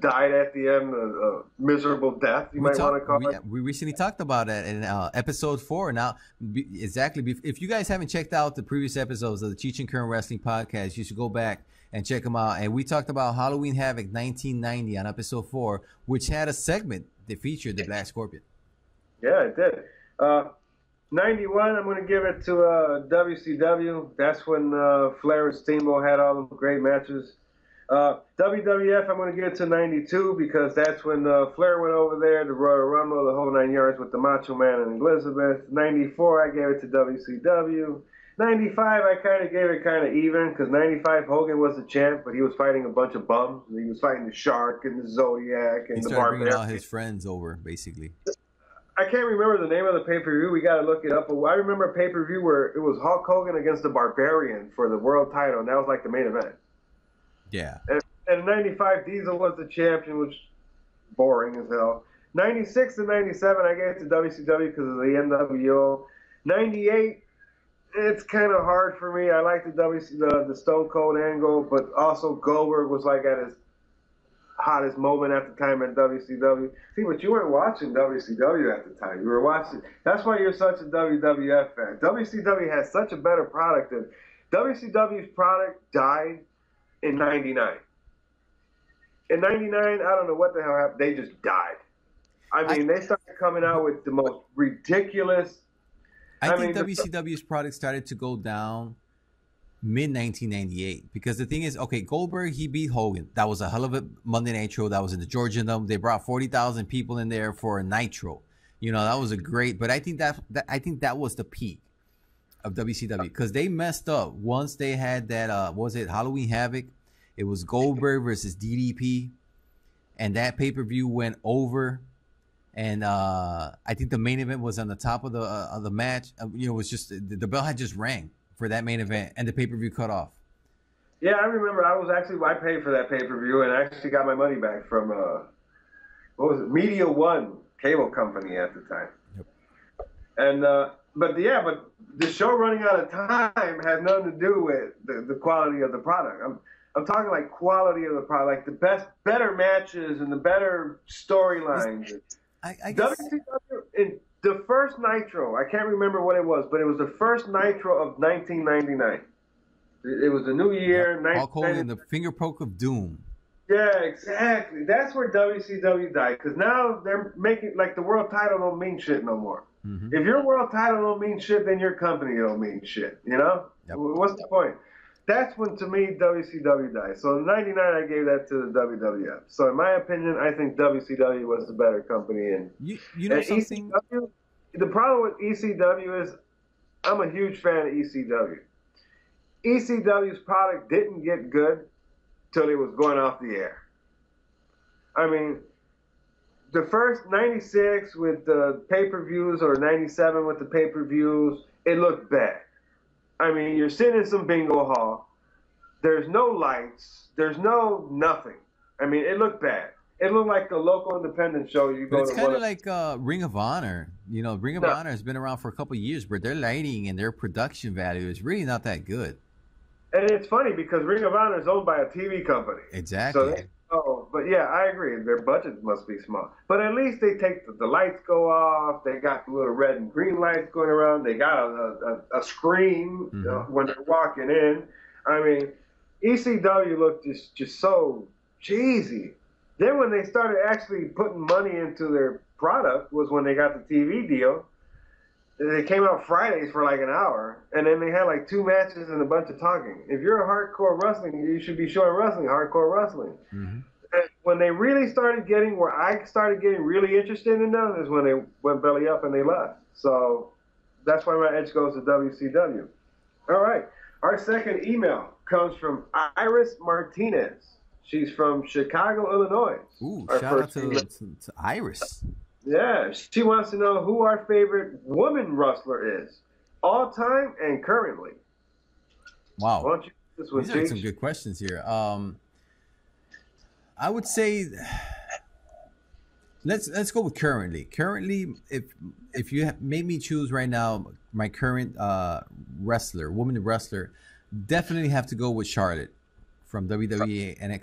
died at the end, a miserable death, you might want to call it. We recently talked about it in episode 4. Now, exactly. If you guys haven't checked out the previous episodes of the Cheech and Kern Wrestling Podcast, you should go back and check them out. And we talked about Halloween Havoc 1990 on episode 4, which had a segment that featured the Black Scorpion. Yeah, it did. 91, I'm going to give it to WCW. That's when Flair and Steamboat had all the great matches. WWF, I'm going to give it to 92 because that's when Flair went over there, the Royal Rumble, the whole 9 yards with the Macho Man and Elizabeth. 94, I gave it to WCW. 95, I kind of gave it kind of even because 95, Hogan was the champ, but he was fighting a bunch of bums. He was fighting the Shark and the Zodiac and the Barbarian. He started bringing all his friends over, basically. I can't remember the name of the pay-per-view. We got to look it up. But I remember a pay-per-view where it was Hulk Hogan against the Barbarian for the world title, and that was like the main event. Yeah. And in 95, Diesel was the champion, which boring as hell. 96 to 97, I gave it to WCW because of the NWO. 98, it's kind of hard for me. I like the Stone Cold angle, but also Goldberg was like at his hottest moment at the time at WCW. See, but you weren't watching WCW at the time. You were watching. That's why you're such a WWF fan. WCW has such a better product. And WCW's product died in 99. In 99, I don't know what the hell happened. They just died. I mean, they started coming out with the most ridiculous. I think WCW's product started to go down mid-1998 because the thing is, okay, Goldberg, he beat Hogan. That was a hell of a Monday Nitro. That was in the Georgia Dome. They brought 40,000 people in there for a Nitro. You know, that was a great, but I think that was the peak of WCW because they messed up once they had that, was it Halloween Havoc? It was Goldberg versus DDP, and that pay-per-view went over. And I think the main event was on the top of the match. You know, it was just the bell had just rang for that main event, and the pay-per-view cut off. Yeah, I remember. I paid for that pay-per-view, and I actually got my money back from what was it, Media One cable company at the time. Yep. And but the show running out of time has nothing to do with the quality of the product. I'm talking like quality of the product, like the better matches and the better storylines. I guess WCW in the first Nitro, I can't remember what it was, but it was the first Nitro of 1999. It was the new year. Yep. Hulk Hogan, the finger poke of doom. Yeah, exactly. That's where WCW died because now they're making like the world title don't mean shit no more. Mm-hmm. If your world title don't mean shit, then your company don't mean shit. You know? Yep. What's the point? That's when, to me, WCW died. So in 99, I gave that to the WWF. So in my opinion, I think WCW was the better company. And you know something? ECW, the problem with ECW is I'm a huge fan of ECW. ECW's product didn't get good till it was going off the air. I mean, the first 96 with the pay-per-views or 97 with the pay-per-views, it looked bad. I mean, you're sitting in some bingo hall. There's no lights. There's no nothing. I mean, it looked bad. It looked like the local independent show you go to. It's kind of like Ring of Honor. You know, Ring of Honor has been around for a couple of years, but their lighting and their production value is really not that good. And it's funny because Ring of Honor is owned by a TV company. Exactly. So but yeah, I agree. Their budget must be small. But at least they take the lights go off. They got the little red and green lights going around. They got a screen when they're walking in. I mean, ECW looked just so cheesy. Then when they started actually putting money into their product was when they got the TV deal. They came out Fridays for like an hour, and then they had like 2 matches and a bunch of talking. If you're a hardcore wrestling, you should be showing wrestling, hardcore wrestling. And when they really started getting where I started getting really interested in them is when they went belly up and they left. So that's why my edge goes to WCW. All right. Our second email comes from Iris Martinez. She's from Chicago, Illinois. Ooh, shout out to Iris. Yeah, she wants to know who our favorite woman wrestler is, all time and currently. Wow, why don't you this one, these are some good questions here. I would say let's go with currently. Currently, if you made me choose right now, my current woman wrestler, definitely have to go with Charlotte from WWE and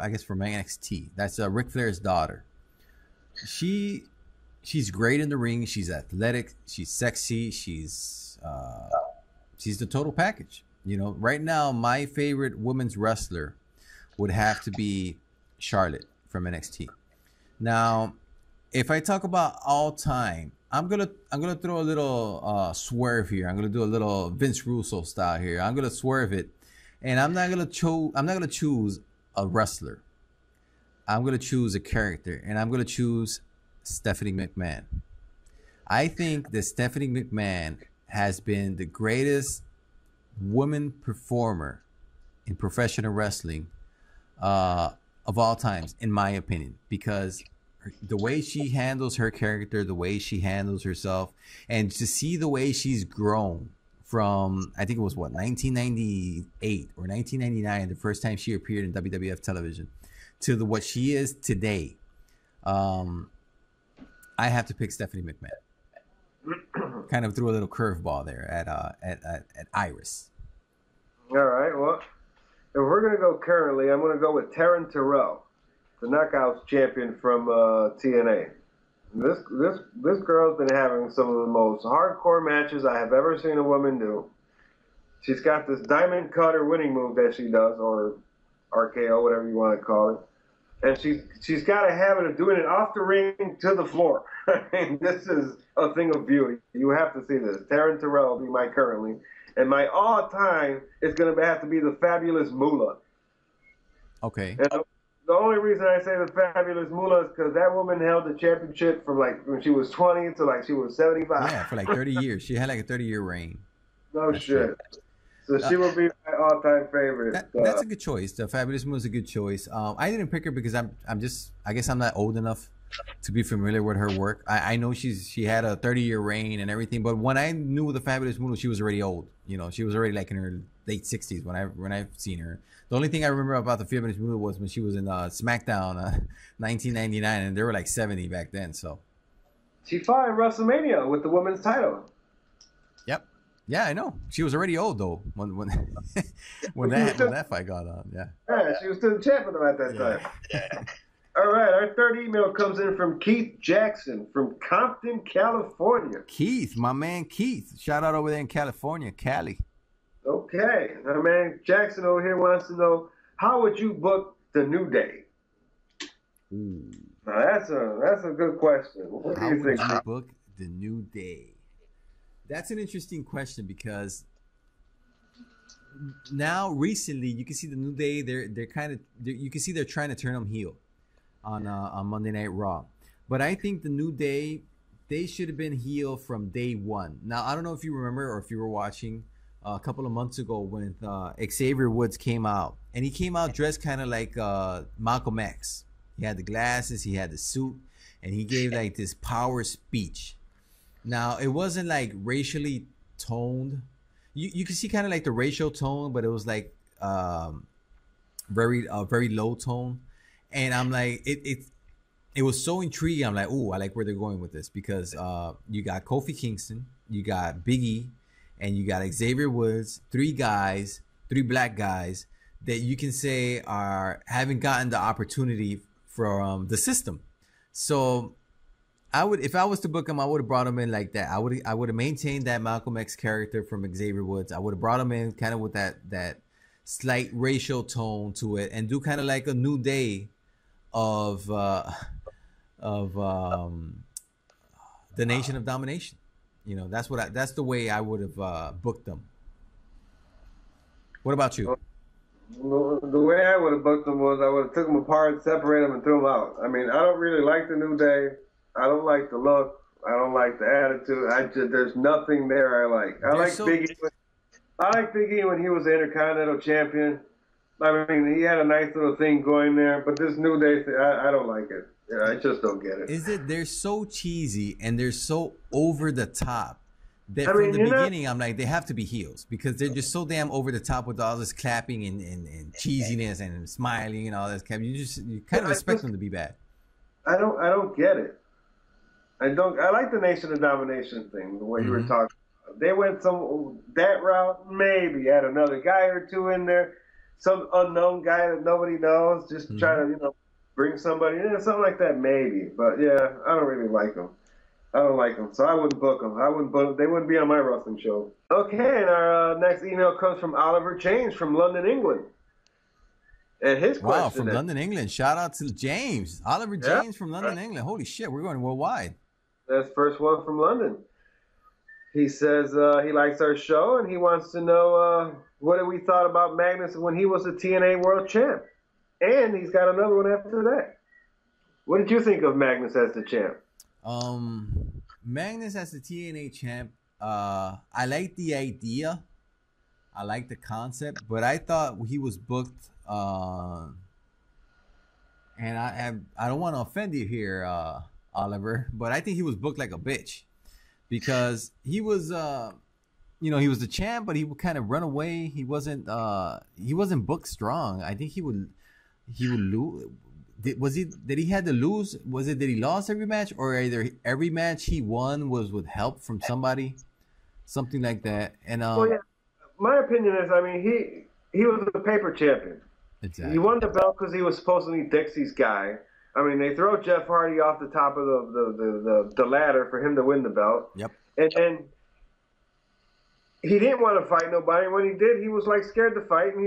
I guess from NXT. That's Ric Flair's daughter. She's great in the ring. She's athletic. She's sexy. She's the total package. You know, right now, my favorite women's wrestler would have to be Charlotte from NXT. Now, if I talk about all time, I'm gonna throw a little swerve here. I'm gonna do a little Vince Russo style here. I'm gonna swerve it, and I'm not gonna choose a wrestler. I'm gonna choose a character, and I'm gonna choose Stephanie McMahon. I think that Stephanie McMahon has been the greatest woman performer in professional wrestling of all times, in my opinion, because the way she handles her character, the way she handles herself, and to see the way she's grown from, I think it was 1998 or 1999, the first time she appeared in WWF television, to what she is today. I have to pick Stephanie McMahon. Kind of threw a little curveball there at Iris. All right. Well, if we're gonna go currently, I'm gonna go with Taryn Terrell, the Knockouts champion from TNA. This girl's been having some of the most hardcore matches I have ever seen a woman do. She's got this diamond cutter winning move that she does, or RKO, whatever you want to call it. And she's got a habit of doing it off the ring to the floor. I mean, this is a thing of beauty. You have to see this. Taryn Terrell will be my currently. And my all-time is going to have to be the Fabulous Moolah. Okay. And the only reason I say the Fabulous Moolah is because that woman held the championship from like when she was 20 to like she was 75. Yeah, for like 30 years. She had like a 30-year reign. No That's shit. True. So she will be my all-time favorite. That's a good choice. The Fabulous Moolah is a good choice. I didn't pick her because I guess I'm not old enough to be familiar with her work. I know she had a 30-year reign and everything, but when I knew the Fabulous Moolah, she was already old. You know, she was already like in her late 60s when I've seen her. The only thing I remember about the Fabulous Moolah was when she was in SmackDown 1999, and they were like 70 back then. So she fought in WrestleMania with the women's title. Yep. Yeah, I know. She was already old though when that fight got on. Yeah. Yeah, she was still the champion at that time. Yeah. All right, our third email comes in from Keith Jackson from Compton, California. Keith, my man Keith. Shout out over there in California, Cali. Okay. Our man Jackson over here wants to know, how would you book the New Day? Ooh. Now that's a good question. What do you think? How would you book the New Day? That's an interesting question because now recently you can see the New Day. You can see they're trying to turn them heel on Monday Night Raw, but I think the New Day, they should have been heel from day one. Now I don't know if you remember or if you were watching a couple of months ago when Xavier Woods came out, and he came out dressed kind of like Malcolm X. He had the glasses, he had the suit, and he gave like this power speech. Now, it wasn't like racially toned. You can see kind of like the racial tone, but it was like very low tone. And I'm like, it was so intriguing. I'm like, ooh, I like where they're going with this because you got Kofi Kingston, you got Big E, and you got Xavier Woods, 3 guys. three black guys that you can say haven't gotten the opportunity from the system. So I would, if I was to book him, I would have brought him in like that. I would have maintained that Malcolm X character from Xavier Woods. I would have brought him in kind of with that slight racial tone to it, and do kind of like a New Day of the Nation of Domination. You know, that's the way I would have booked them. What about you? The way I would have booked them was I would have took them apart, separated them, and threw them out. I mean, I don't really like the New Day. I don't like the look. I don't like the attitude. There's nothing there I like. I like Big E. I like Big E when he was the Intercontinental Champion. I mean, he had a nice little thing going there, but this New Day thing, I don't like it. Yeah, I just don't get it. They're so cheesy and they're so over the top that from the beginning I'm like, they have to be heels, because they're just so damn over the top with all this clapping and cheesiness and smiling and all this. You kind of expect them to be bad. I don't get it. I like the Nation of Domination thing, the way you were talking. They went that route, maybe add another guy or two in there, some unknown guy that nobody knows, just try to bring somebody in, something like that, maybe. But yeah, I don't really like them. I don't like them, so I wouldn't book them. They wouldn't be on my wrestling show. Okay, and our next email comes from Oliver James from London, England. And his question from London, England. Shout out to James. Oliver James from London, England. Holy shit, we're going worldwide. That's the first one from London. He says he likes our show, and he wants to know what we thought about Magnus when he was the TNA World Champ. And he's got another one after that. What did you think of Magnus as the champ? Magnus as the TNA champ, I like the idea. I like the concept, but I thought he was booked, and I don't want to offend you here, Oliver, but I think he was booked like a bitch, because he was he was the champ, but he would kind of run away. He wasn't booked strong. I think he would lose. Did he had to lose? Was it that he lost every match, or either every match he won was with help from somebody, something like that? And my opinion is, I mean, he was the paper champion. Exactly. He won the belt because he was supposed to be Dixie's guy. I mean, they throw Jeff Hardy off the top of the ladder for him to win the belt. Yep. And he didn't want to fight nobody. When he did, he was like scared to fight, and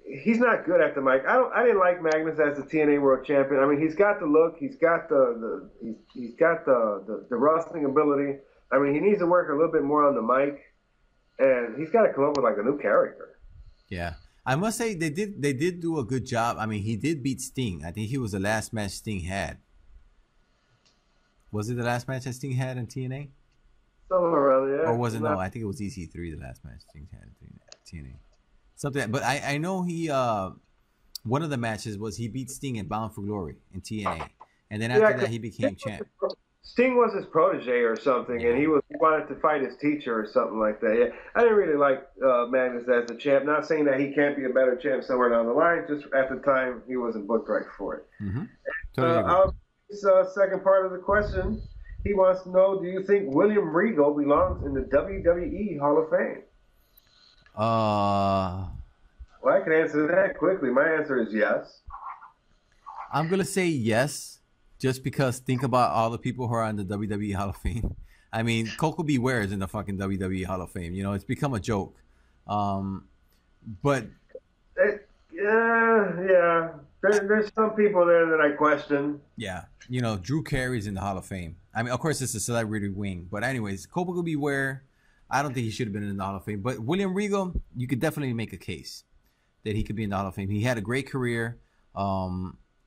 he's not good at the mic. I didn't like Magnus as the TNA World Champion. I mean, he's got the look, he's got the wrestling ability. I mean, he needs to work a little bit more on the mic, and he's got to come up with like a new character. Yeah, I must say they did do a good job. I mean, he did beat Sting. I think he was the last match Sting had. Was it the last match that Sting had in TNA? Somewhere around there. Or was it no? I think it was EC3 the last match Sting had in TNA. Something, but I know he one of the matches was he beat Sting in Bound for Glory in TNA, and then after that he became champ. Sting was his protege or something, and he wanted to fight his teacher or something like that. Yeah, I didn't really like Magnus as the champ. Not saying that he can't be a better champ somewhere down the line. Just at the time he wasn't booked right for it. Second part of the question, he wants to know: do you think William Regal belongs in the WWE Hall of Fame? Well, I can answer that quickly. My answer is yes. I'm gonna say yes, just because think about all the people who are on the WWE Hall of Fame. I mean, Coco Beware is in the fucking WWE Hall of Fame. You know, it's become a joke. But yeah, there's some people there that I question. Yeah, you know, Drew Carey's in the Hall of Fame. I mean, of course, it's a celebrity wing, but anyways, Coco Beware, I don't think he should have been in the Hall of Fame. But William Regal, you could definitely make a case that he could be in the Hall of Fame. He had a great career.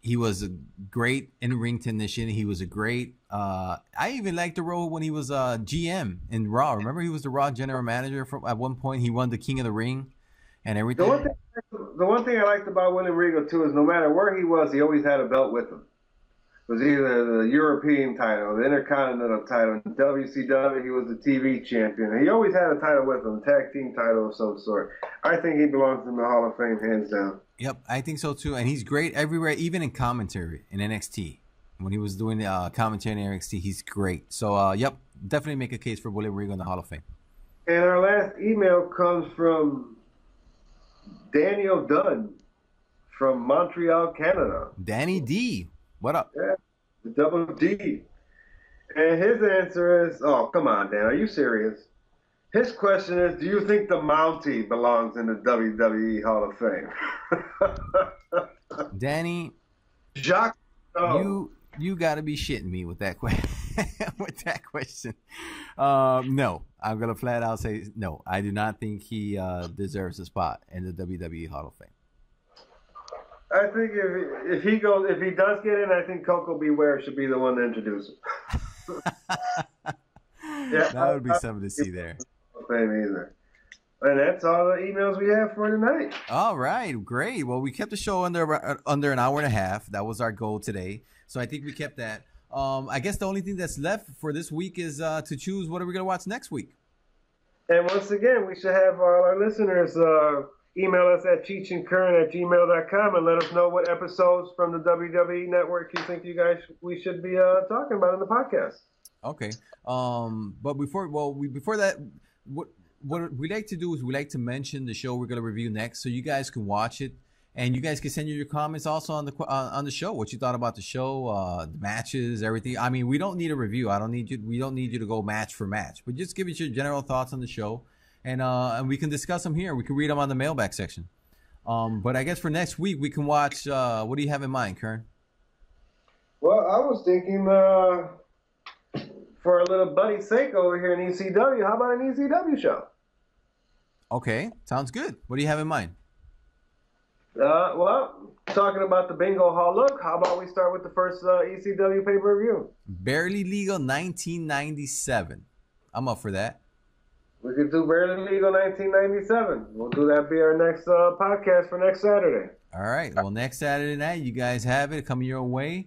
He was a great in-ring technician. He was a great... I even liked the role when he was GM in Raw. Remember, he was the Raw general manager at one point. He won the King of the Ring and everything. The one thing I liked about William Regal, too, is no matter where he was, he always had a belt with him. It was either the European title, the Intercontinental title, in WCW, he was the TV champion. He always had a title with him, a tag team title of some sort. I think he belongs in the Hall of Fame, hands down. Yep, I think so too. And he's great everywhere, even in commentary in NXT. When he was doing the commentary in NXT, he's great. So, yep, definitely make a case for William Regal in the Hall of Fame. And our last email comes from Daniel Dunn from Montreal, Canada. Danny D, what up? Yeah, the double D. And his answer is, oh, come on, Dan, are you serious? His question is, do you think the Mountie belongs in the WWE Hall of Fame? Danny, Jacques, you got to be shitting me with that question. With that question, no, I'm gonna flat out say no. I do not think he deserves a spot in the WWE Hall of Fame. I think if he does get in, I think Coco Beware should be the one to introduce him. Yeah, that would be something to see there. Fame either. And that's all the emails we have for tonight. All right, great. Well, we kept the show under an hour and a half. That was our goal today, so I think we kept that. I guess the only thing that's left for this week is to choose what are we going to watch next week. And once again, we should have all our listeners email us at cheechandkern@gmail.com and let us know what episodes from the WWE Network you think we should be talking about in the podcast. Okay. But before that, what we like to do is we like to mention the show we're going to review next, so you guys can watch it. And you guys can send your comments also on the show. What you thought about the show, the matches, everything. I mean, we don't need a review. We don't need you to go match for match, but just give us your general thoughts on the show, and we can discuss them here. We can read them on the mailbag section. But I guess for next week we can watch. What do you have in mind, Kern? Well, I was thinking for a little buddy's sake over here in ECW. How about an ECW show? Okay, sounds good. What do you have in mind? Well, talking about the Bingo Hall look, how about we start with the first ECW pay-per-view? Barely Legal 1997. I'm up for that. We could do Barely Legal 1997. We'll do that be our next podcast for next Saturday. All right. Well, next Saturday night, you guys have it coming your way.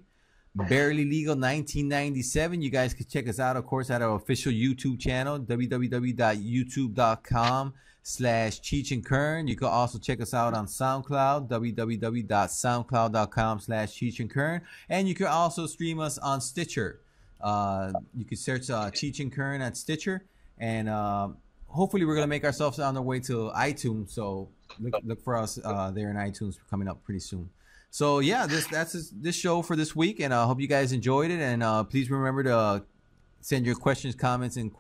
Barely Legal 1997. You guys can check us out, of course, at our official YouTube channel, www.youtube.com/Cheech and Kern. You can also check us out on SoundCloud, www.soundcloud.com/Cheech and Kern. And you can also stream us on Stitcher. You can search Cheech and Kern at Stitcher. And hopefully we're going to make ourselves on our way to iTunes. So look for us there in iTunes coming up pretty soon. So yeah, that's this show for this week, and I hope you guys enjoyed it. And please remember to send your questions, comments, and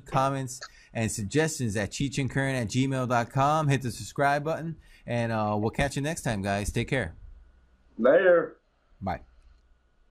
comments, and suggestions at cheechandkern@gmail.com. Hit the subscribe button, and we'll catch you next time, guys. Take care. Later. Bye.